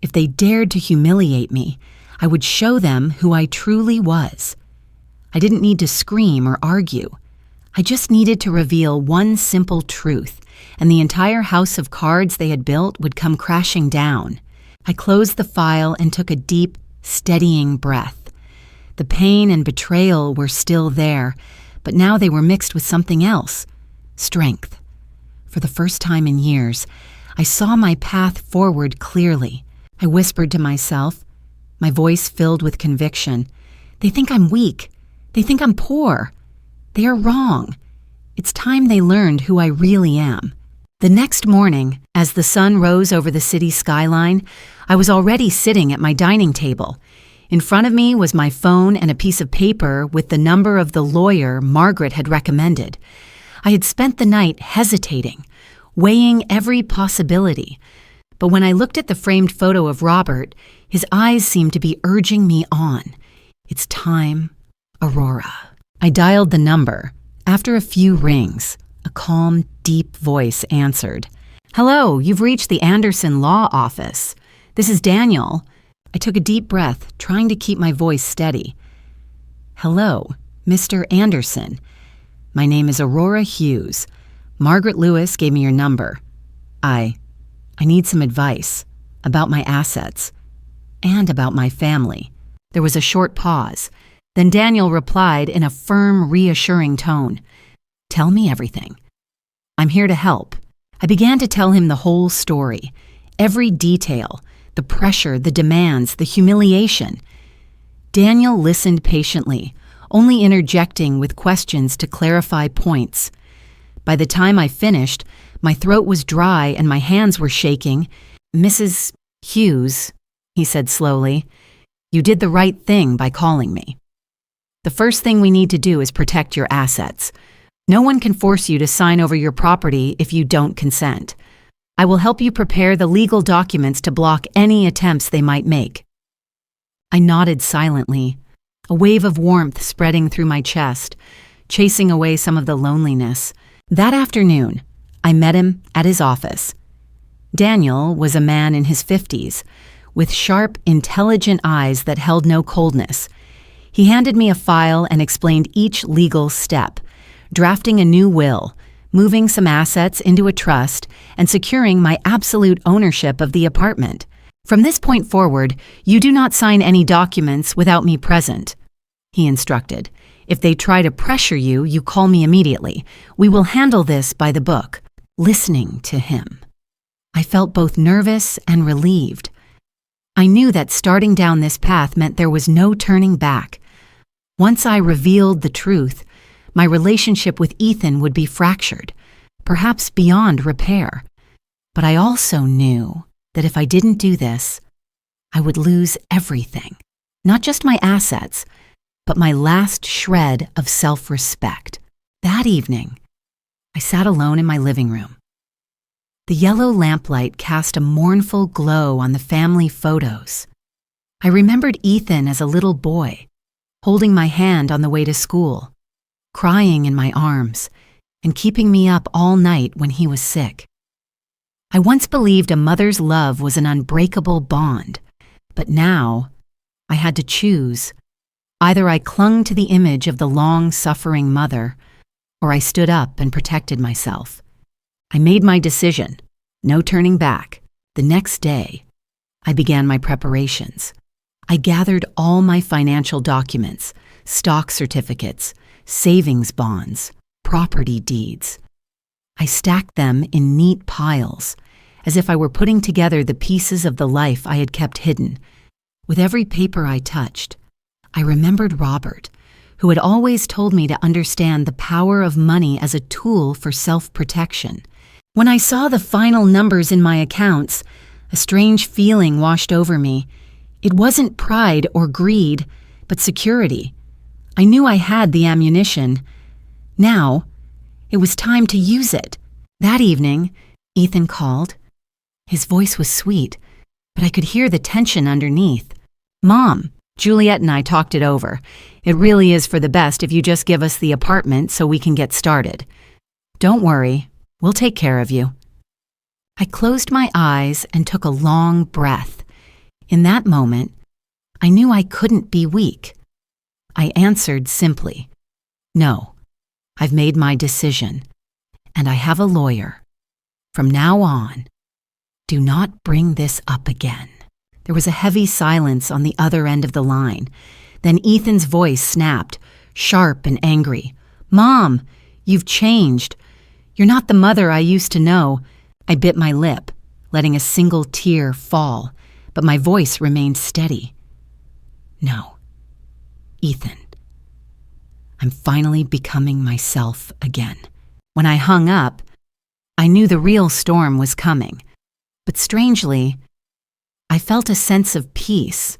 If they dared to humiliate me, I would show them who I truly was. I didn't need to scream or argue. I just needed to reveal one simple truth, and the entire house of cards they had built would come crashing down. I closed the file and took a deep, steadying breath. The pain and betrayal were still there, but now they were mixed with something else, strength. For the first time in years, I saw my path forward clearly. I whispered to myself, my voice filled with conviction. "They think I'm weak. They think I'm poor. They are wrong. It's time they learned who I really am." The next morning, as the sun rose over the city skyline, I was already sitting at my dining table. In front of me was my phone and a piece of paper with the number of the lawyer Margaret had recommended. I had spent the night hesitating, weighing every possibility. But when I looked at the framed photo of Robert, his eyes seemed to be urging me on. "It's time, Aurora." I dialed the number. After a few rings, a calm, deep voice answered. "Hello, you've reached the Anderson Law Office. This is Daniel." I took a deep breath, trying to keep my voice steady. "Hello, Mr. Anderson. My name is Aurora Hughes. Margaret Lewis gave me your number. I need some advice about my assets and about my family." There was a short pause. Then Daniel replied in a firm, reassuring tone. "Tell me everything. I'm here to help." I began to tell him the whole story, every detail, the pressure, the demands, the humiliation. Daniel listened patiently, only interjecting with questions to clarify points. By the time I finished, my throat was dry and my hands were shaking. "Mrs. Hughes," he said slowly, "you did the right thing by calling me. The first thing we need to do is protect your assets. No one can force you to sign over your property if you don't consent. I will help you prepare the legal documents to block any attempts they might make." I nodded silently, a wave of warmth spreading through my chest, chasing away some of the loneliness. That afternoon, I met him at his office. Daniel was a man in his 50s, with sharp, intelligent eyes that held no coldness. He handed me a file and explained each legal step, drafting a new will, moving some assets into a trust, and securing my absolute ownership of the apartment. "From this point forward, you do not sign any documents without me present," he instructed. "If they try to pressure you, you call me immediately. We will handle this by the book." Listening to him, I felt both nervous and relieved. I knew that starting down this path meant there was no turning back. Once I revealed the truth, my relationship with Ethan would be fractured, perhaps beyond repair. But I also knew that if I didn't do this, I would lose everything, not just my assets, but my last shred of self-respect. That evening, I sat alone in my living room. The yellow lamplight cast a mournful glow on the family photos. I remembered Ethan as a little boy, holding my hand on the way to school, crying in my arms, and keeping me up all night when he was sick. I once believed a mother's love was an unbreakable bond, but now I had to choose. Either I clung to the image of the long-suffering mother, or I stood up and protected myself. I made my decision, no turning back. The next day, I began my preparations. I gathered all my financial documents, stock certificates, savings bonds, property deeds. I stacked them in neat piles, as if I were putting together the pieces of the life I had kept hidden. With every paper I touched, I remembered Robert, who had always told me to understand the power of money as a tool for self-protection. When I saw the final numbers in my accounts, a strange feeling washed over me. It wasn't pride or greed, but security. I knew I had the ammunition. Now, it was time to use it. That evening, Ethan called. His voice was sweet, but I could hear the tension underneath. "Mom, Juliet and I talked it over. It really is for the best if you just give us the apartment so we can get started. Don't worry, we'll take care of you." I closed my eyes and took a long breath. In that moment, I knew I couldn't be weak. I answered simply, "No, I've made my decision, and I have a lawyer. From now on, do not bring this up again." There was a heavy silence on the other end of the line. Then Ethan's voice snapped, sharp and angry. "Mom, you've changed. You're not the mother I used to know." I bit my lip, letting a single tear fall, but my voice remained steady. No. Ethan. I'm finally becoming myself again. When I hung up, I knew the real storm was coming. But strangely, I felt a sense of peace.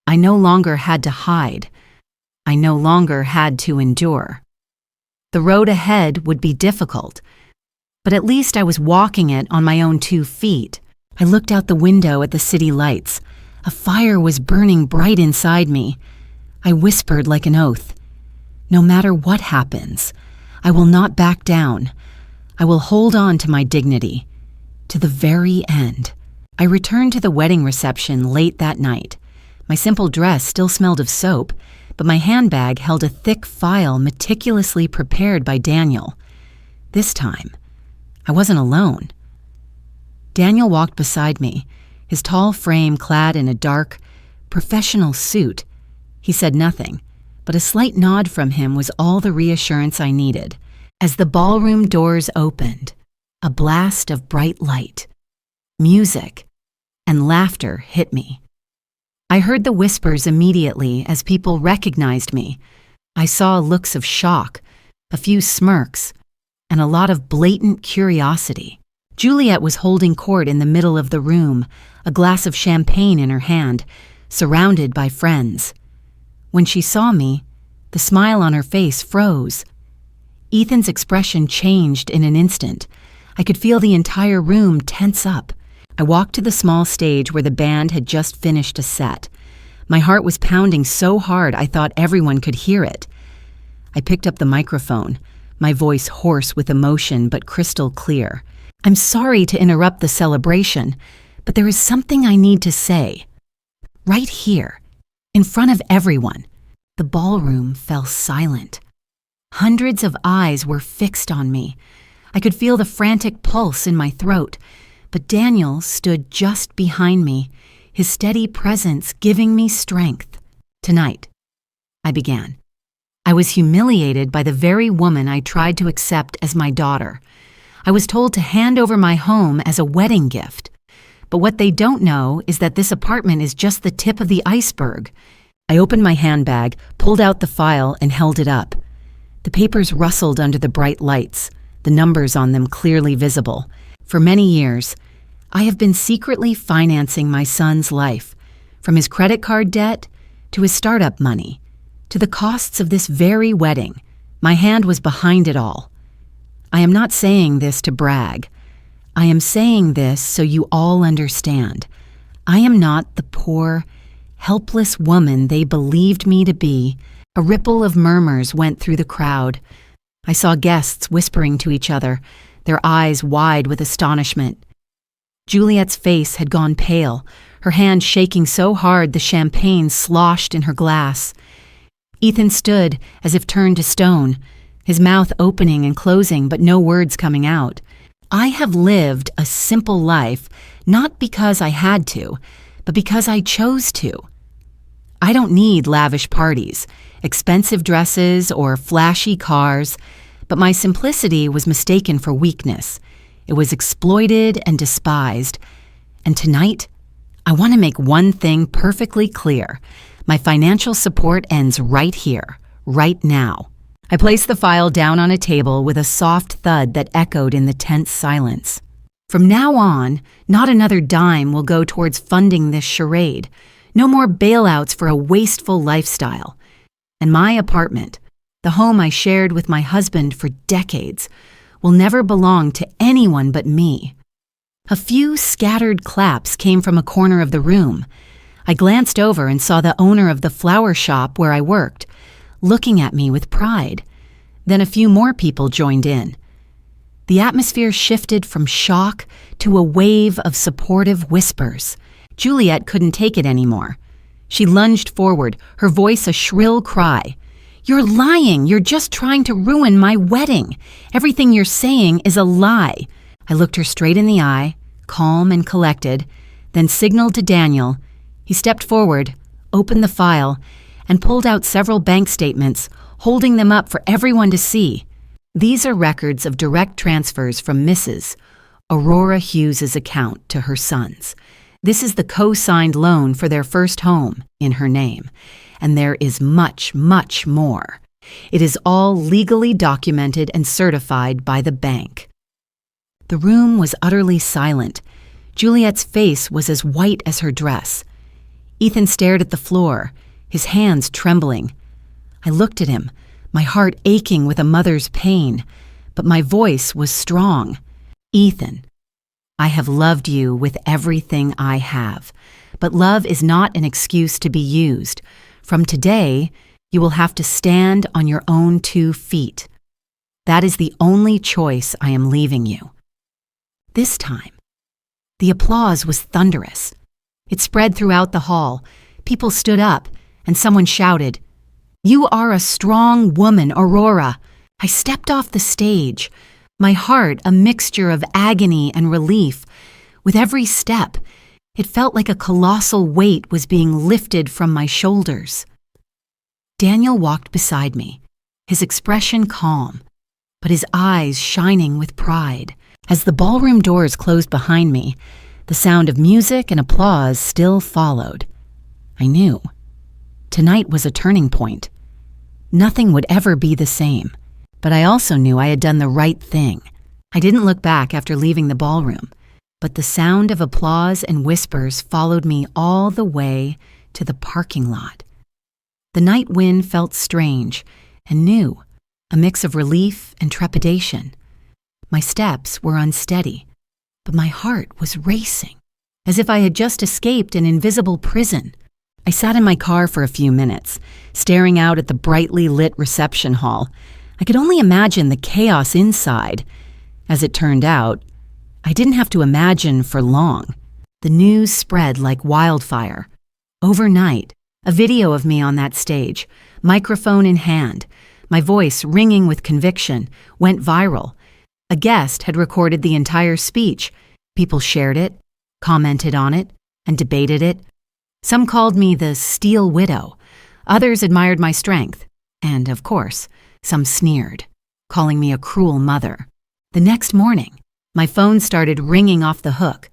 I no longer had to hide. I no longer had to endure. The road ahead would be difficult, but at least I was walking it on my own 2 feet. I looked out the window at the city lights. A fire was burning bright inside me. I whispered like an oath, "No matter what happens, I will not back down. I will hold on to my dignity, to the very end." I returned to the wedding reception late that night. My simple dress still smelled of soap, but my handbag held a thick file meticulously prepared by Daniel. This time, I wasn't alone. Daniel walked beside me, his tall frame clad in a dark, professional suit. He said nothing, but a slight nod from him was all the reassurance I needed. As the ballroom doors opened, a blast of bright light, music, and laughter hit me. I heard the whispers immediately as people recognized me. I saw looks of shock, a few smirks, and a lot of blatant curiosity. Juliet was holding court in the middle of the room, a glass of champagne in her hand, surrounded by friends. When she saw me, the smile on her face froze. Ethan's expression changed in an instant. I could feel the entire room tense up. I walked to the small stage where the band had just finished a set. My heart was pounding so hard I thought everyone could hear it. I picked up the microphone, my voice hoarse with emotion but crystal clear. "I'm sorry to interrupt the celebration, but there is something I need to say. Right here, in front of everyone." The ballroom fell silent. Hundreds of eyes were fixed on me. I could feel the frantic pulse in my throat, but Daniel stood just behind me, his steady presence giving me strength. "Tonight," I began, "I was humiliated by the very woman I tried to accept as my daughter. I was told to hand over my home as a wedding gift. But what they don't know is that this apartment is just the tip of the iceberg." I opened my handbag, pulled out the file, and held it up. The papers rustled under the bright lights, the numbers on them clearly visible. For many years, I have been secretly financing my son's life, from his credit card debt to his startup money, to the costs of this very wedding. My hand was behind it all. I am not saying this to brag. I am saying this so you all understand. I am not the poor, helpless woman they believed me to be. A ripple of murmurs went through the crowd. I saw guests whispering to each other, their eyes wide with astonishment. Juliet's face had gone pale, her hand shaking so hard the champagne sloshed in her glass. Ethan stood as if turned to stone, his mouth opening and closing but no words coming out. I have lived a simple life, not because I had to, but because I chose to. I don't need lavish parties, expensive dresses, or flashy cars, but my simplicity was mistaken for weakness. It was exploited and despised. And tonight, I want to make one thing perfectly clear. My financial support ends right here, right now. I placed the file down on a table with a soft thud that echoed in the tense silence. From now on, not another dime will go towards funding this charade. No more bailouts for a wasteful lifestyle. And my apartment, the home I shared with my husband for decades, will never belong to anyone but me. A few scattered claps came from a corner of the room. I glanced over and saw the owner of the flower shop where I worked, looking at me with pride. Then a few more people joined in. The atmosphere shifted from shock to a wave of supportive whispers. Juliet couldn't take it anymore. She lunged forward, her voice a shrill cry. "You're lying! You're just trying to ruin my wedding! Everything you're saying is a lie!" I looked her straight in the eye, calm and collected, then signaled to Daniel. He stepped forward, opened the file, and pulled out several bank statements, holding them up for everyone to see. These are records of direct transfers from Mrs. Aurora Hughes' account to her sons. This is the co-signed loan for their first home in her name, and there is much, much more. It is all legally documented and certified by the bank." The room was utterly silent. Juliet's face was as white as her dress. Ethan stared at the floor, his hands trembling. I looked at him, my heart aching with a mother's pain, but my voice was strong. "Ethan, I have loved you with everything I have, but love is not an excuse to be used. From today, you will have to stand on your own 2 feet. That is the only choice I am leaving you." This time, the applause was thunderous. It spread throughout the hall. People stood up, and someone shouted, "You are a strong woman, Aurora." I stepped off the stage, my heart a mixture of agony and relief. With every step, it felt like a colossal weight was being lifted from my shoulders. Daniel walked beside me, his expression calm, but his eyes shining with pride. As the ballroom doors closed behind me, the sound of music and applause still followed. I knew. Tonight was a turning point. Nothing would ever be the same, but I also knew I had done the right thing. I didn't look back after leaving the ballroom, but the sound of applause and whispers followed me all the way to the parking lot. The night wind felt strange and new, a mix of relief and trepidation. My steps were unsteady, but my heart was racing, as if I had just escaped an invisible prison. I sat in my car for a few minutes, staring out at the brightly lit reception hall. I could only imagine the chaos inside. As it turned out, I didn't have to imagine for long. The news spread like wildfire. Overnight, a video of me on that stage, microphone in hand, my voice ringing with conviction, went viral. A guest had recorded the entire speech. People shared it, commented on it, and debated it. Some called me the Steel Widow. Others admired my strength. And, of course, some sneered, calling me a cruel mother. The next morning, my phone started ringing off the hook.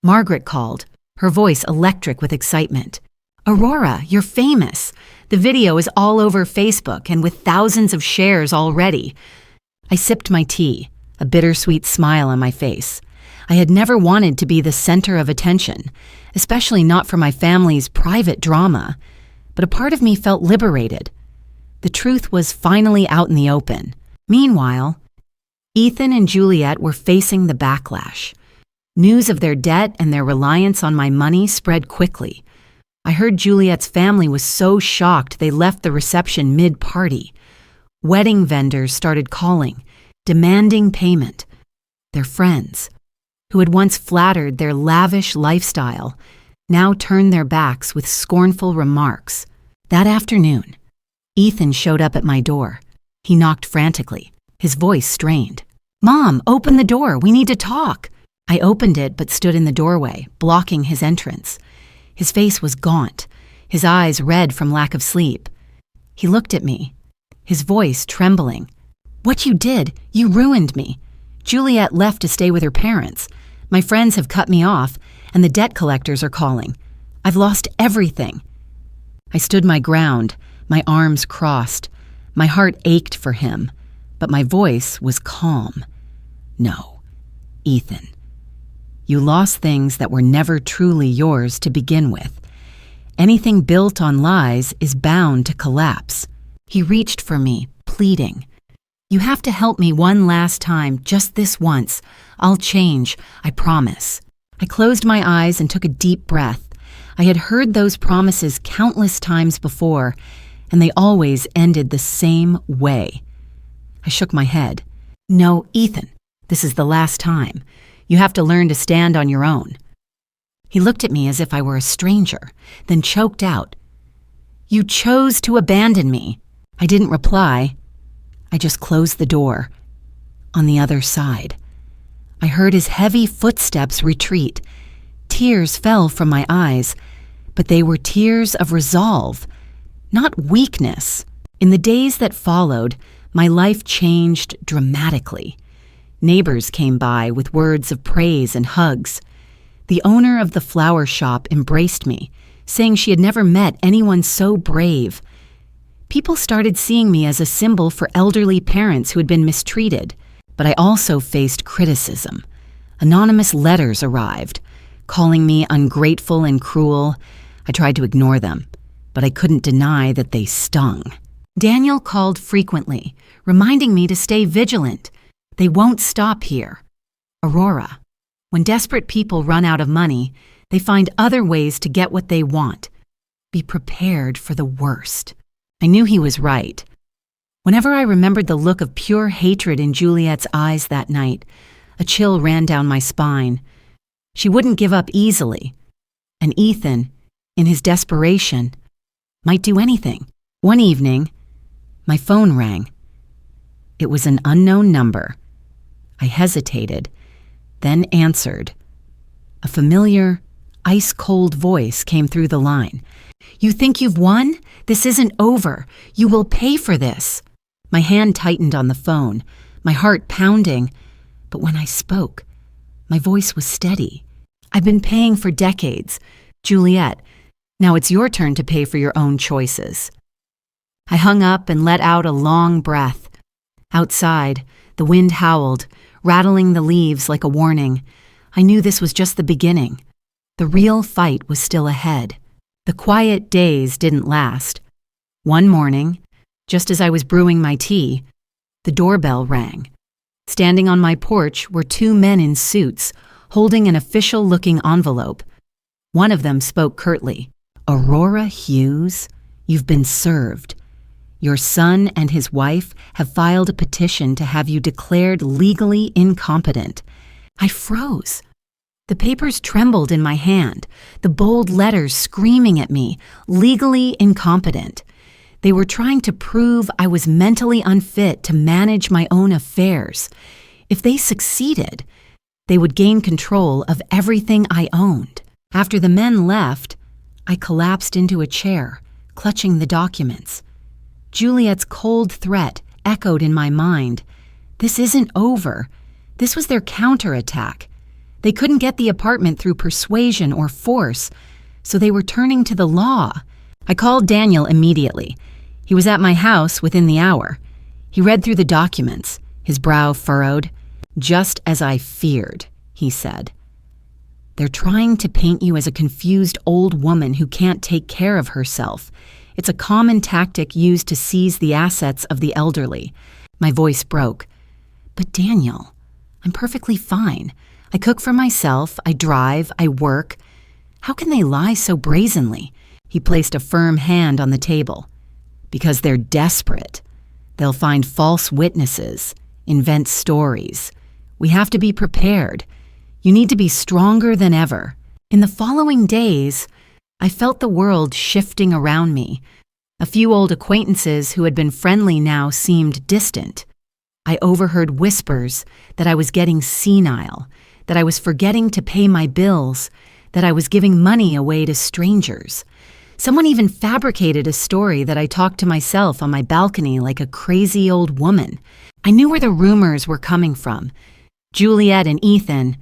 Margaret called, her voice electric with excitement. "Aurora, you're famous. The video is all over Facebook and with thousands of shares already." I sipped my tea, a bittersweet smile on my face. I had never wanted to be the center of attention, especially not for my family's private drama, but a part of me felt liberated. The truth was finally out in the open. Meanwhile, Ethan and Juliet were facing the backlash. News of their debt and their reliance on my money spread quickly. I heard Juliet's family was so shocked they left the reception mid-party. Wedding vendors started calling, demanding payment. Their friends, who had once flattered their lavish lifestyle, now turned their backs with scornful remarks. That afternoon, Ethan showed up at my door. He knocked frantically, his voice strained. "Mom, open the door, we need to talk." I opened it but stood in the doorway, blocking his entrance. His face was gaunt, his eyes red from lack of sleep. He looked at me, his voice trembling. "What you did, you ruined me. Juliet left to stay with her parents. My friends have cut me off, and the debt collectors are calling. I've lost everything." I stood my ground, my arms crossed. My heart ached for him, but my voice was calm. "No, Ethan. You lost things that were never truly yours to begin with. Anything built on lies is bound to collapse." He reached for me, pleading. "You have to help me one last time, just this once. I'll change, I promise." I closed my eyes and took a deep breath. I had heard those promises countless times before, and they always ended the same way. I shook my head. "No, Ethan, this is the last time. You have to learn to stand on your own." He looked at me as if I were a stranger, then choked out, "You chose to abandon me." I didn't reply. I just closed the door. On the other side, I heard his heavy footsteps retreat. Tears fell from my eyes, but they were tears of resolve, not weakness. In the days that followed, my life changed dramatically. Neighbors came by with words of praise and hugs. The owner of the flower shop embraced me, saying she had never met anyone so brave. People started seeing me as a symbol for elderly parents who had been mistreated, but I also faced criticism. Anonymous letters arrived, calling me ungrateful and cruel. I tried to ignore them, but I couldn't deny that they stung. Daniel called frequently, reminding me to stay vigilant. They won't stop here. Aurora. When desperate people run out of money, they find other ways to get what they want. Be prepared for the worst. I knew he was right. Whenever I remembered the look of pure hatred in Juliet's eyes that night, a chill ran down my spine. She wouldn't give up easily. And Ethan, in his desperation, might do anything. One evening, my phone rang. It was an unknown number. I hesitated, then answered. A familiar, ice-cold voice came through the line. "You think you've won? This isn't over. You will pay for this." My hand tightened on the phone, my heart pounding. But when I spoke, my voice was steady. "I've been paying for decades. Juliet, now it's your turn to pay for your own choices." I hung up and let out a long breath. Outside, the wind howled, rattling the leaves like a warning. I knew this was just the beginning. The real fight was still ahead. The quiet days didn't last. One morning, just as I was brewing my tea, the doorbell rang. Standing on my porch were two men in suits, holding an official-looking envelope. One of them spoke curtly. "Aurora Hughes, you've been served. Your son and his wife have filed a petition to have you declared legally incompetent." I froze. The papers trembled in my hand, the bold letters screaming at me, legally incompetent. They were trying to prove I was mentally unfit to manage my own affairs. If they succeeded, they would gain control of everything I owned. After the men left, I collapsed into a chair, clutching the documents. Juliet's cold threat echoed in my mind. This isn't over. This was their counterattack. They couldn't get the apartment through persuasion or force, so they were turning to the law. I called Daniel immediately. He was at my house within the hour. He read through the documents, his brow furrowed. "Just as I feared," he said. "They're trying to paint you as a confused old woman who can't take care of herself. It's a common tactic used to seize the assets of the elderly." My voice broke. "But Daniel, I'm perfectly fine. I cook for myself, I drive, I work. How can they lie so brazenly?" He placed a firm hand on the table. "Because they're desperate. They'll find false witnesses, invent stories. We have to be prepared. You need to be stronger than ever." In the following days, I felt the world shifting around me. A few old acquaintances who had been friendly now seemed distant. I overheard whispers that I was getting senile, that I was forgetting to pay my bills, that I was giving money away to strangers. Someone even fabricated a story that I talked to myself on my balcony like a crazy old woman. I knew where the rumors were coming from. Juliet and Ethan,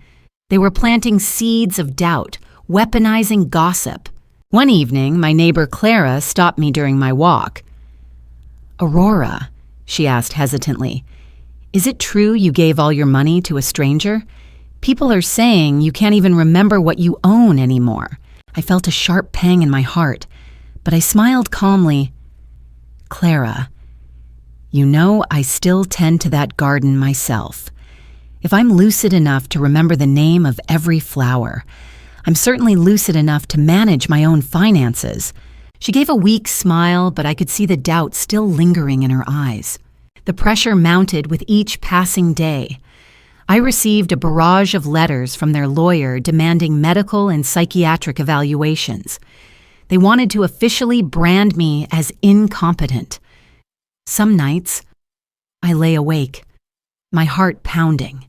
they were planting seeds of doubt, weaponizing gossip. One evening, my neighbor Clara stopped me during my walk. "Aurora," she asked hesitantly, "is it true you gave all your money to a stranger? People are saying you can't even remember what you own anymore." I felt a sharp pang in my heart, but I smiled calmly. "Clara, you know I still tend to that garden myself. If I'm lucid enough to remember the name of every flower, I'm certainly lucid enough to manage my own finances." She gave a weak smile, but I could see the doubt still lingering in her eyes. The pressure mounted with each passing day. I received a barrage of letters from their lawyer demanding medical and psychiatric evaluations. They wanted to officially brand me as incompetent. Some nights, I lay awake, my heart pounding,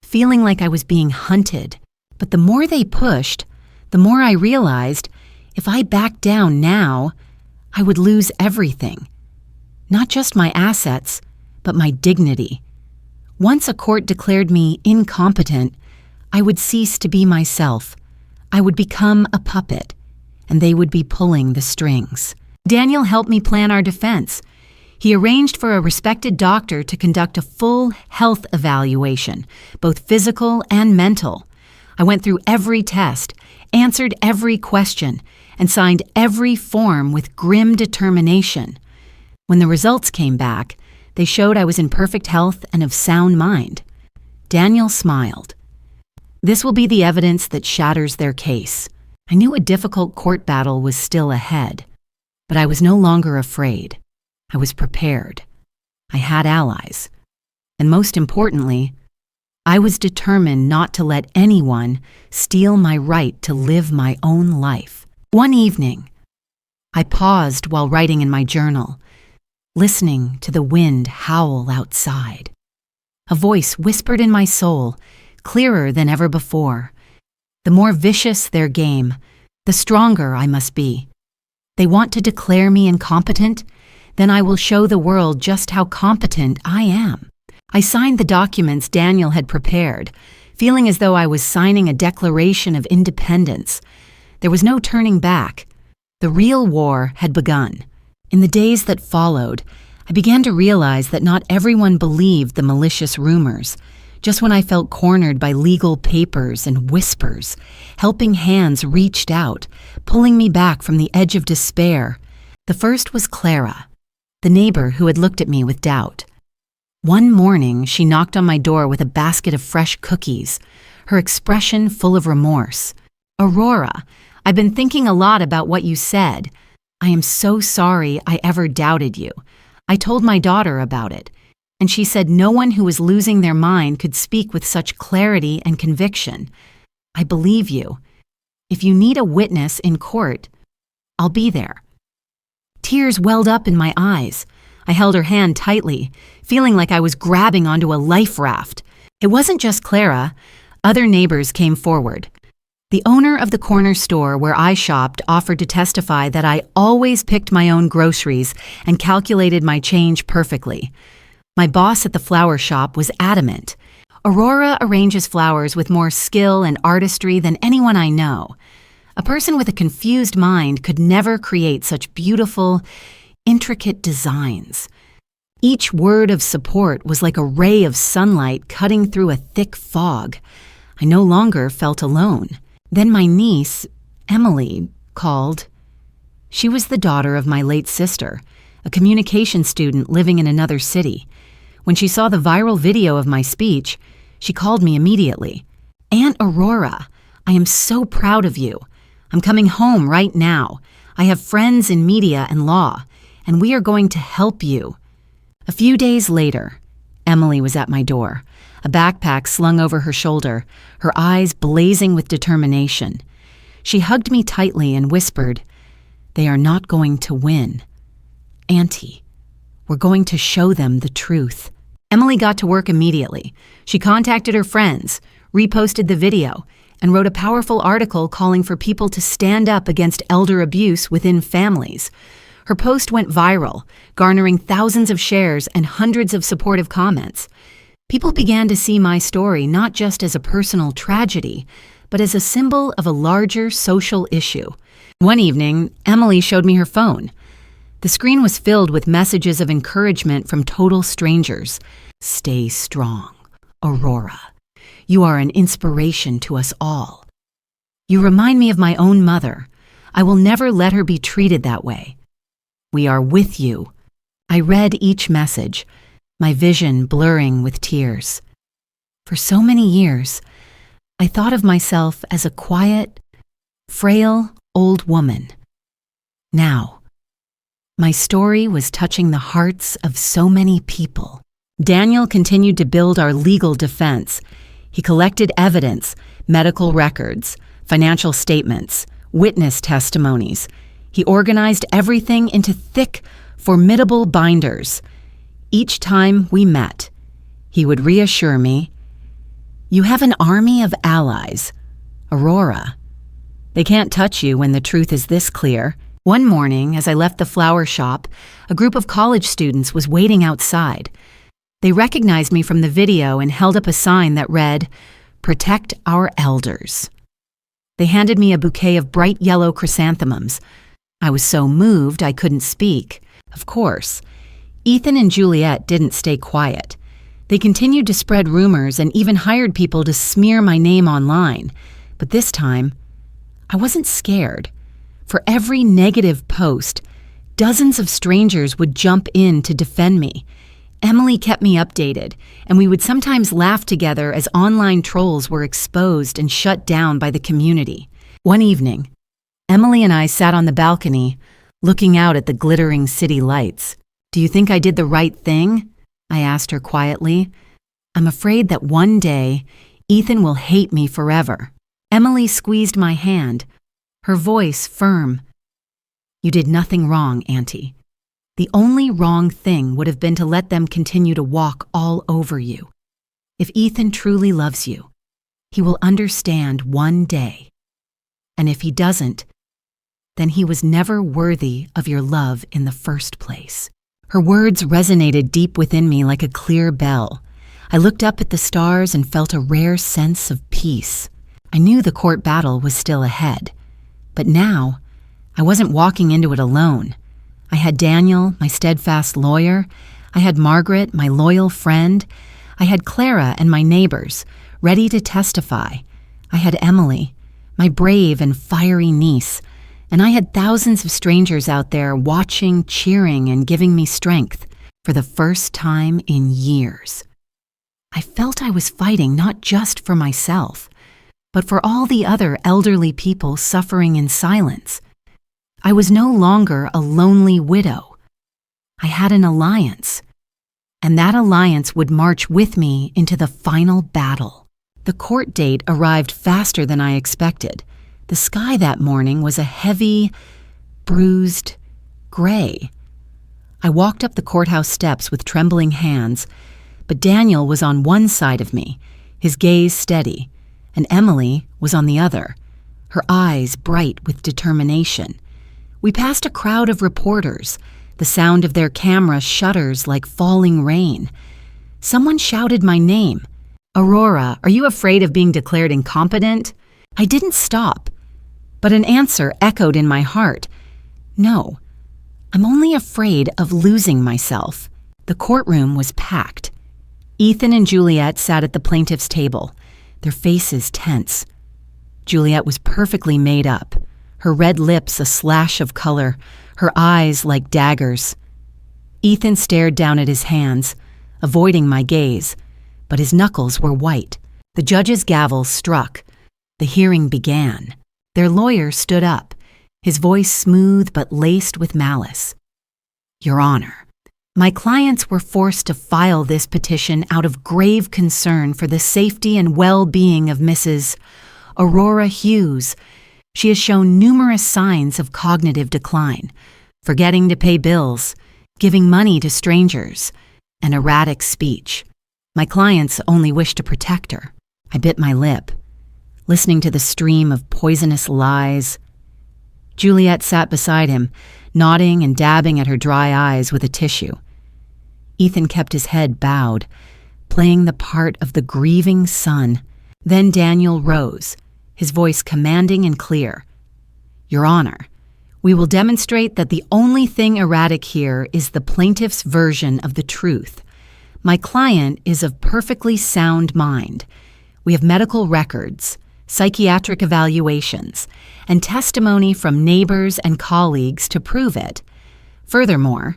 feeling like I was being hunted. But the more they pushed, the more I realized if I backed down now, I would lose everything. Not just my assets, but my dignity. Once a court declared me incompetent, I would cease to be myself. I would become a puppet, and they would be pulling the strings. Daniel helped me plan our defense. He arranged for a respected doctor to conduct a full health evaluation, both physical and mental. I went through every test, answered every question, and signed every form with grim determination. When the results came back, they showed I was in perfect health and of sound mind. Daniel smiled. This will be the evidence that shatters their case. I knew a difficult court battle was still ahead, but I was no longer afraid. I was prepared. I had allies. And most importantly, I was determined not to let anyone steal my right to live my own life. One evening, I paused while writing in my journal, listening to the wind howl outside. A voice whispered in my soul, clearer than ever before. The more vicious their game, the stronger I must be. They want to declare me incompetent? Then I will show the world just how competent I am. I signed the documents Daniel had prepared, feeling as though I was signing a declaration of independence. There was no turning back. The real war had begun. In the days that followed, I began to realize that not everyone believed the malicious rumors. Just when I felt cornered by legal papers and whispers, helping hands reached out, pulling me back from the edge of despair. The first was Clara, the neighbor who had looked at me with doubt. One morning, she knocked on my door with a basket of fresh cookies, her expression full of remorse. "Aurora, I've been thinking a lot about what you said. I am so sorry I ever doubted you. I told my daughter about it, and she said no one who was losing their mind could speak with such clarity and conviction. I believe you. If you need a witness in court, I'll be there." Tears welled up in my eyes. I held her hand tightly, feeling like I was grabbing onto a life raft. It wasn't just Clara. Other neighbors came forward. The owner of the corner store where I shopped offered to testify that I always picked my own groceries and calculated my change perfectly. My boss at the flower shop was adamant. "Aurora arranges flowers with more skill and artistry than anyone I know. A person with a confused mind could never create such beautiful, intricate designs." Each word of support was like a ray of sunlight cutting through a thick fog. I no longer felt alone. Then my niece, Emily, called. She was the daughter of my late sister, a communication student living in another city. When she saw the viral video of my speech, she called me immediately. "Aunt Aurora, I am so proud of you. I'm coming home right now. I have friends in media and law, and we are going to help you." A few days later, Emily was at my door, a backpack slung over her shoulder, her eyes blazing with determination. She hugged me tightly and whispered, "They are not going to win. Auntie, we're going to show them the truth." Emily got to work immediately. She contacted her friends, reposted the video, and wrote a powerful article calling for people to stand up against elder abuse within families. Her post went viral, garnering thousands of shares and hundreds of supportive comments. People began to see my story not just as a personal tragedy, but as a symbol of a larger social issue. One evening, Emily showed me her phone. The screen was filled with messages of encouragement from total strangers. "Stay strong, Aurora. You are an inspiration to us all. You remind me of my own mother. I will never let her be treated that way. We are with you." I read each message, my vision blurring with tears. For so many years, I thought of myself as a quiet, frail old woman. Now, my story was touching the hearts of so many people. Daniel continued to build our legal defense. He collected evidence, medical records, financial statements, witness testimonies. He organized everything into thick, formidable binders. Each time we met, he would reassure me, "You have an army of allies, Aurora. They can't touch you when the truth is this clear." One morning, as I left the flower shop, a group of college students was waiting outside. They recognized me from the video and held up a sign that read, "Protect our elders." They handed me a bouquet of bright yellow chrysanthemums. I was so moved I couldn't speak. Of course, Ethan and Juliet didn't stay quiet. They continued to spread rumors and even hired people to smear my name online. But this time, I wasn't scared. For every negative post, dozens of strangers would jump in to defend me. Emily kept me updated, and we would sometimes laugh together as online trolls were exposed and shut down by the community. One evening, Emily and I sat on the balcony, looking out at the glittering city lights. "Do you think I did the right thing?" I asked her quietly. "I'm afraid that one day, Ethan will hate me forever." Emily squeezed my hand, her voice firm. "You did nothing wrong, Auntie. The only wrong thing would have been to let them continue to walk all over you. If Ethan truly loves you, he will understand one day. And if he doesn't, then he was never worthy of your love in the first place." Her words resonated deep within me like a clear bell. I looked up at the stars and felt a rare sense of peace. I knew the court battle was still ahead. But now, I wasn't walking into it alone. I had Daniel, my steadfast lawyer. I had Margaret, my loyal friend. I had Clara and my neighbors, ready to testify. I had Emily, my brave and fiery niece. And I had thousands of strangers out there watching, cheering, and giving me strength for the first time in years. I felt I was fighting not just for myself, but for all the other elderly people suffering in silence. I was no longer a lonely widow. I had an alliance, and that alliance would march with me into the final battle. The court date arrived faster than I expected. The sky that morning was a heavy, bruised gray. I walked up the courthouse steps with trembling hands, but Daniel was on one side of me, his gaze steady, and Emily was on the other, her eyes bright with determination. We passed a crowd of reporters, the sound of their camera shudders like falling rain. Someone shouted my name. "Aurora, are you afraid of being declared incompetent?" I didn't stop, but an answer echoed in my heart. "No, I'm only afraid of losing myself." The courtroom was packed. Ethan and Juliet sat at the plaintiff's table, their faces tense. Juliet was perfectly made up, her red lips a slash of color, her eyes like daggers. Ethan stared down at his hands, avoiding my gaze, but his knuckles were white. The judge's gavel struck. The hearing began. Their lawyer stood up, his voice smooth but laced with malice. "Your Honor, my clients were forced to file this petition out of grave concern for the safety and well-being of Mrs. Aurora Hughes. She has shown numerous signs of cognitive decline, forgetting to pay bills, giving money to strangers, and erratic speech. My clients only wish to protect her." I bit my lip, listening to the stream of poisonous lies. Juliet sat beside him, nodding and dabbing at her dry eyes with a tissue. Ethan kept his head bowed, playing the part of the grieving son. Then Daniel rose, his voice commanding and clear. "Your Honor, we will demonstrate that the only thing erratic here is the plaintiff's version of the truth. My client is of perfectly sound mind. We have medical records, psychiatric evaluations, and testimony from neighbors and colleagues to prove it. Furthermore,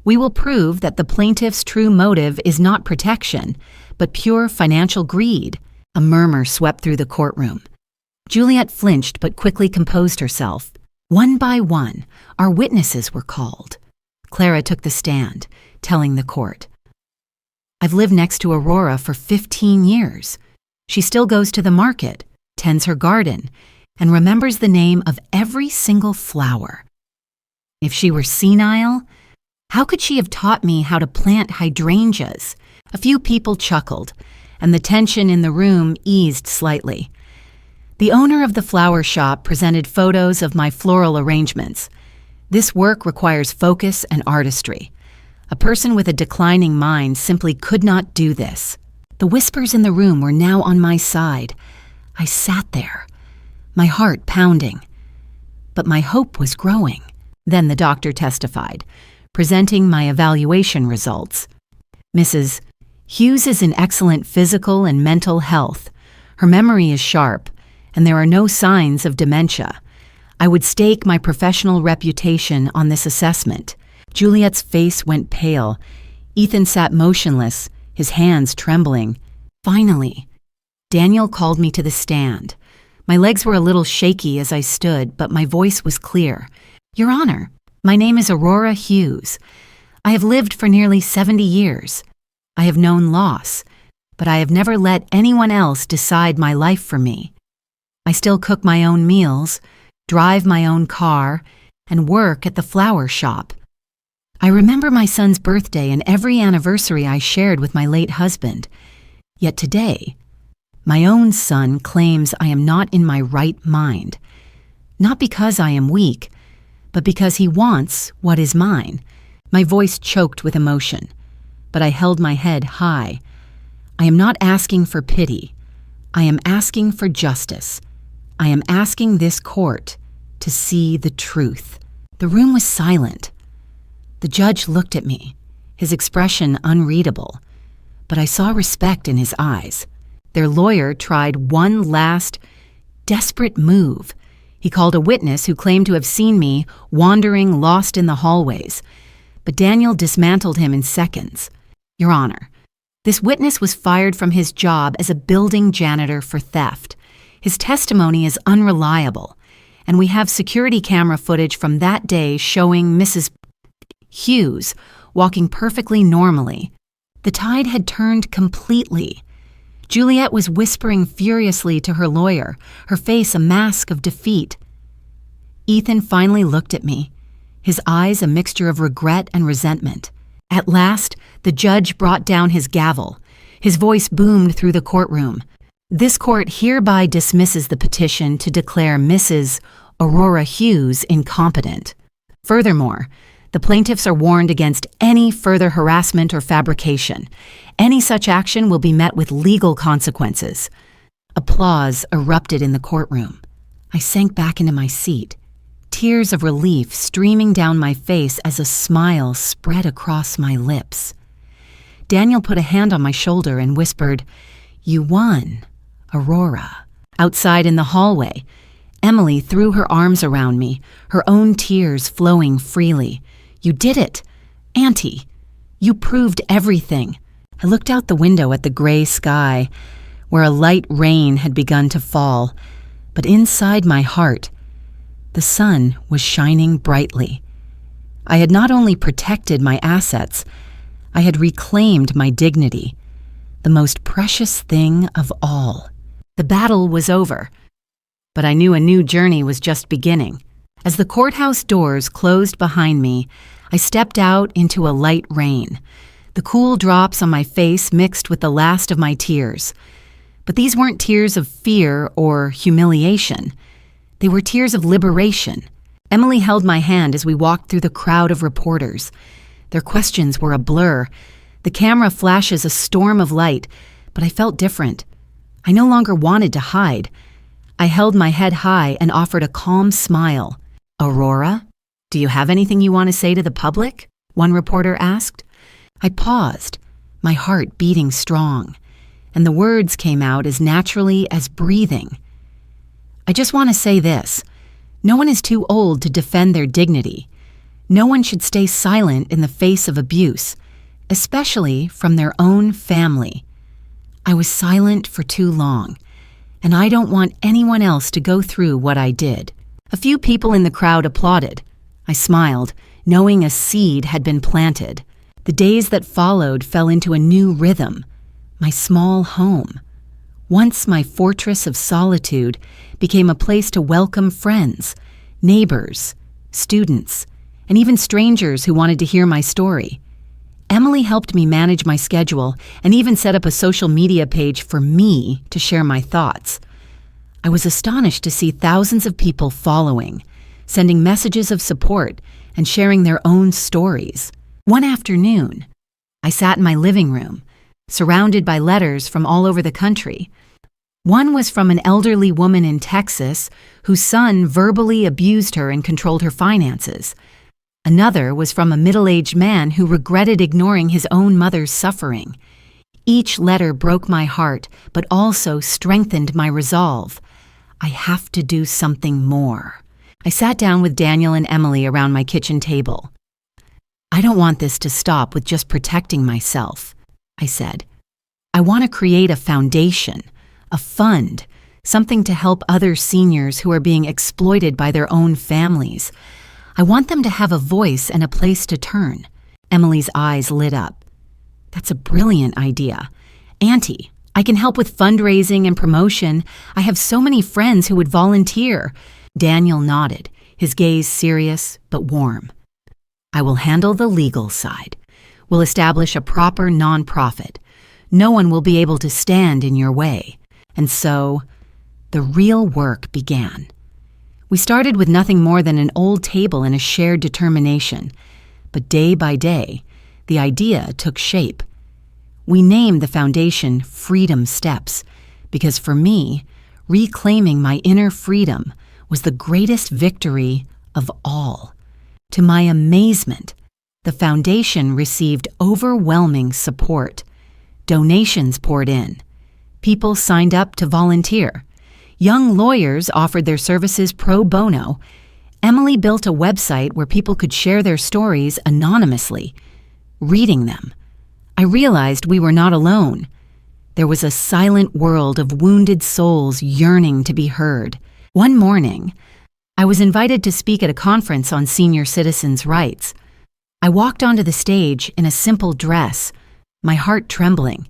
we will prove that the plaintiff's true motive is not protection, but pure financial greed." A murmur swept through the courtroom. Juliet flinched but quickly composed herself. One by one, our witnesses were called. Clara took the stand, telling the court, "I've lived next to Aurora for 15 years. She still goes to the market, tends her garden, and remembers the name of every single flower. If she were senile, how could she have taught me how to plant hydrangeas?" A few people chuckled, and the tension in the room eased slightly. The owner of the flower shop presented photos of my floral arrangements. This work requires focus and artistry. A person with a declining mind simply could not do this. The whispers in the room were now on my side. I sat there, my heart pounding. But my hope was growing. Then the doctor testified, presenting my evaluation results. Mrs. Hughes is in excellent physical and mental health. Her memory is sharp, and there are no signs of dementia. I would stake my professional reputation on this assessment. Juliet's face went pale. Ethan sat motionless, his hands trembling. Finally, Daniel called me to the stand. My legs were a little shaky as I stood, but my voice was clear. Your Honor, my name is Aurora Hughes. I have lived for nearly 70 years. I have known loss, but I have never let anyone else decide my life for me. I still cook my own meals, drive my own car, and work at the flower shop. I remember my son's birthday and every anniversary I shared with my late husband. Yet today, my own son claims I am not in my right mind. Not because I am weak, but because he wants what is mine. My voice choked with emotion, but I held my head high. I am not asking for pity. I am asking for justice. I am asking this court to see the truth. The room was silent. The judge looked at me, his expression unreadable, but I saw respect in his eyes. Their lawyer tried one last, desperate move. He called a witness who claimed to have seen me wandering lost in the hallways, but Daniel dismantled him in seconds. Your Honor, this witness was fired from his job as a building janitor for theft. His testimony is unreliable, and we have security camera footage from that day showing Mrs. Hughes walking perfectly normally. The tide had turned completely. Juliet was whispering furiously to her lawyer, her face a mask of defeat. Ethan finally looked at me, his eyes a mixture of regret and resentment. At last, the judge brought down his gavel. His voice boomed through the courtroom. This court hereby dismisses the petition to declare Mrs. Aurora Hughes incompetent. Furthermore, the plaintiffs are warned against any further harassment or fabrication. Any such action will be met with legal consequences. Applause erupted in the courtroom. I sank back into my seat, tears of relief streaming down my face as a smile spread across my lips. Daniel put a hand on my shoulder and whispered, "You won, Aurora." Outside in the hallway, Emily threw her arms around me, her own tears flowing freely. "You did it, Auntie. You proved everything." I looked out the window at the gray sky, where a light rain had begun to fall, but inside my heart, the sun was shining brightly. I had not only protected my assets, I had reclaimed my dignity, the most precious thing of all. The battle was over, but I knew a new journey was just beginning. As the courthouse doors closed behind me, I stepped out into a light rain. The cool drops on my face mixed with the last of my tears. But these weren't tears of fear or humiliation. They were tears of liberation. Emily held my hand as we walked through the crowd of reporters. Their questions were a blur. The camera flashes a storm of light, but I felt different. I no longer wanted to hide. I held my head high and offered a calm smile. "Aurora, do you have anything you want to say to the public?" one reporter asked. I paused, my heart beating strong, and the words came out as naturally as breathing. "I just want to say this. No one is too old to defend their dignity. No one should stay silent in the face of abuse, especially from their own family. I was silent for too long, and I don't want anyone else to go through what I did." A few people in the crowd applauded. I smiled, knowing a seed had been planted. The days that followed fell into a new rhythm, my small home. Once my fortress of solitude became a place to welcome friends, neighbors, students, and even strangers who wanted to hear my story. Emily helped me manage my schedule and even set up a social media page for me to share my thoughts. I was astonished to see thousands of people following, sending messages of support and sharing their own stories. One afternoon, I sat in my living room, surrounded by letters from all over the country. One was from an elderly woman in Texas whose son verbally abused her and controlled her finances. Another was from a middle-aged man who regretted ignoring his own mother's suffering. Each letter broke my heart, but also strengthened my resolve. I have to do something more. I sat down with Daniel and Emily around my kitchen table. I don't want this to stop with just protecting myself, I said. I want to create a foundation, a fund, something to help other seniors who are being exploited by their own families. I want them to have a voice and a place to turn. Emily's eyes lit up. That's a brilliant idea. Auntie, I can help with fundraising and promotion. I have so many friends who would volunteer. Daniel nodded, his gaze serious but warm. I will handle the legal side. We'll establish a proper nonprofit. No one will be able to stand in your way. And so, the real work began. We started with nothing more than an old table and a shared determination. But day by day, the idea took shape. We named the foundation Freedom Steps because for me, reclaiming my inner freedom was the greatest victory of all. To my amazement, the foundation received overwhelming support. Donations poured in. People signed up to volunteer. Young lawyers offered their services pro bono. Emily built a website where people could share their stories anonymously. Reading them, I realized we were not alone. There was a silent world of wounded souls yearning to be heard. One morning, I was invited to speak at a conference on senior citizens' rights. I walked onto the stage in a simple dress, my heart trembling.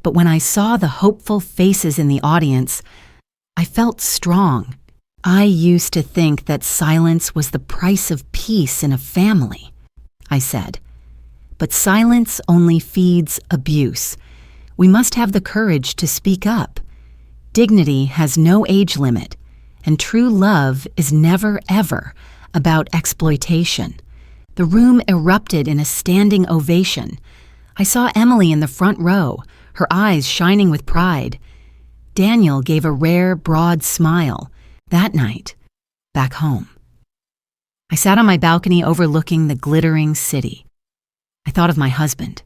But when I saw the hopeful faces in the audience, I felt strong. I used to think that silence was the price of peace in a family, I said. But silence only feeds abuse. We must have the courage to speak up. Dignity has no age limit, and true love is never, ever about exploitation. The room erupted in a standing ovation. I saw Emily in the front row, her eyes shining with pride. Daniel gave a rare, broad smile. That night, back home, I sat on my balcony overlooking the glittering city. I thought of my husband,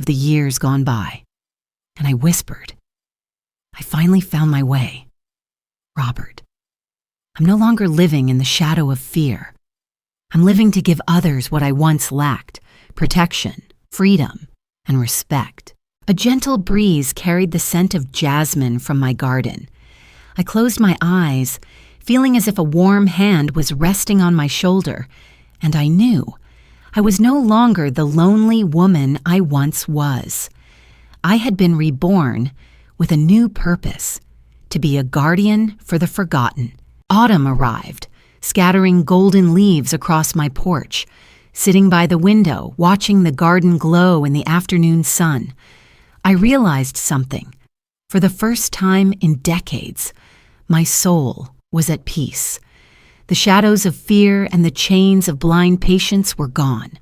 of the years gone by, and I whispered, I finally found my way. Robert, I'm no longer living in the shadow of fear. I'm living to give others what I once lacked, protection, freedom, and respect. A gentle breeze carried the scent of jasmine from my garden. I closed my eyes, feeling as if a warm hand was resting on my shoulder, and I knew I was no longer the lonely woman I once was. I had been reborn with a new purpose, to be a guardian for the forgotten. Autumn arrived, scattering golden leaves across my porch, sitting by the window, watching the garden glow in the afternoon sun. I realized something. For the first time in decades, my soul was at peace. The shadows of fear and the chains of blind patience were gone.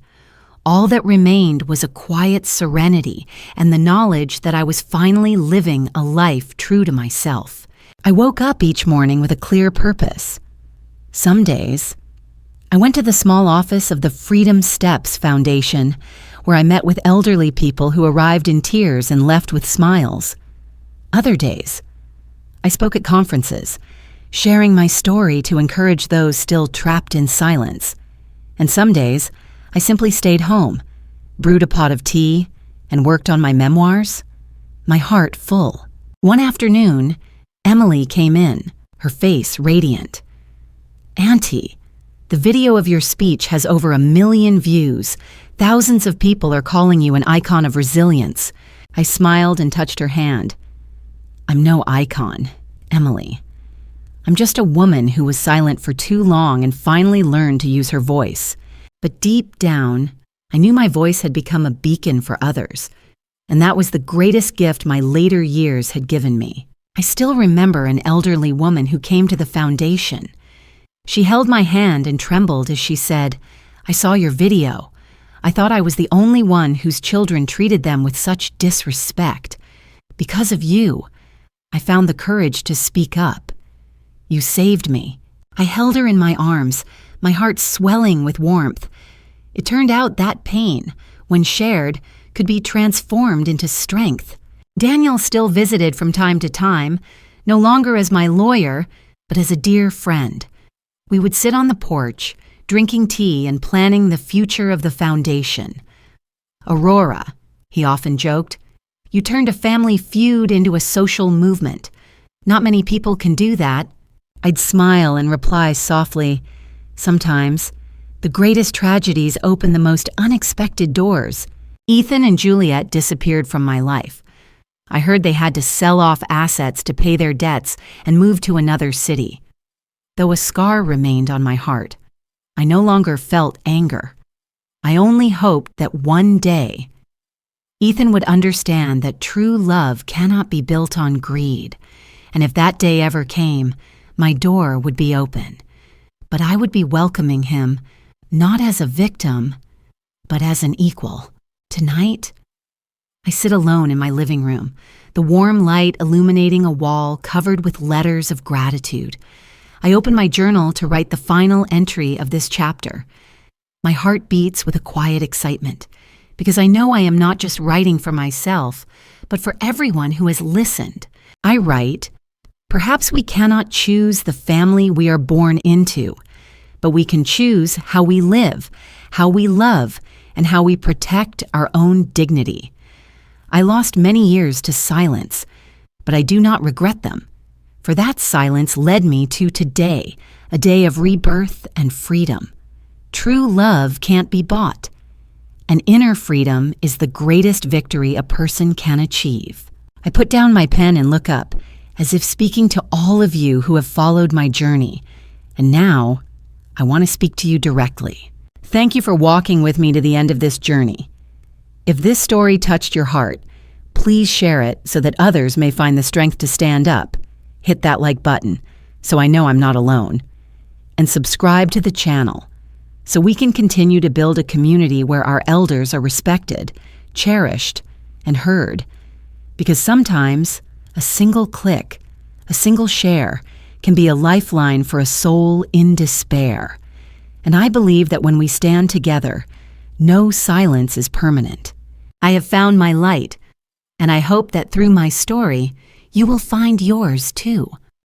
All that remained was a quiet serenity and the knowledge that I was finally living a life true to myself. I woke up each morning with a clear purpose. Some days, I went to the small office of the Freedom Steps Foundation, where I met with elderly people who arrived in tears and left with smiles. Other days, I spoke at conferences, sharing my story to encourage those still trapped in silence. And some days, I simply stayed home, brewed a pot of tea, and worked on my memoirs, my heart full. One afternoon, Emily came in, her face radiant. Auntie, the video of your speech has over 1 million views. Thousands of people are calling you an icon of resilience. I smiled and touched her hand. I'm no icon, Emily. I'm just a woman who was silent for too long and finally learned to use her voice. But deep down, I knew my voice had become a beacon for others, and that was the greatest gift my later years had given me. I still remember an elderly woman who came to the foundation. She held my hand and trembled as she said, I saw your video. I thought I was the only one whose children treated them with such disrespect. Because of you, I found the courage to speak up. You saved me. I held her in my arms, my heart swelling with warmth. It turned out that pain, when shared, could be transformed into strength. Daniel still visited from time to time, no longer as my lawyer, but as a dear friend. We would sit on the porch, drinking tea and planning the future of the foundation. "Aurora," he often joked, "you turned a family feud into a social movement. Not many people can do that." I'd smile and reply softly, "Sometimes. The greatest tragedies open the most unexpected doors." Ethan and Juliet disappeared from my life. I heard they had to sell off assets to pay their debts and move to another city. Though a scar remained on my heart, I no longer felt anger. I only hoped that one day Ethan would understand that true love cannot be built on greed, and if that day ever came, my door would be open. But I would be welcoming him, not as a victim, but as an equal. Tonight, I sit alone in my living room, the warm light illuminating a wall covered with letters of gratitude. I open my journal to write the final entry of this chapter. My heart beats with a quiet excitement, because I know I am not just writing for myself, but for everyone who has listened. I write, "Perhaps we cannot choose the family we are born into, but we can choose how we live, how we love, and how we protect our own dignity." I lost many years to silence, but I do not regret them, for that silence led me to today, a day of rebirth and freedom. True love can't be bought, and inner freedom is the greatest victory a person can achieve. I put down my pen and look up, as if speaking to all of you who have followed my journey, and now I want to speak to you directly. Thank you for walking with me to the end of this journey. If this story touched your heart, please share it so that others may find the strength to stand up. Hit that like button so I know I'm not alone. And subscribe to the channel so we can continue to build a community where our elders are respected, cherished, and heard. Because sometimes a single click, a single share, can be a lifeline for a soul in despair. And I believe that when we stand together, no silence is permanent. I have found my light, and I hope that through my story, you will find yours too.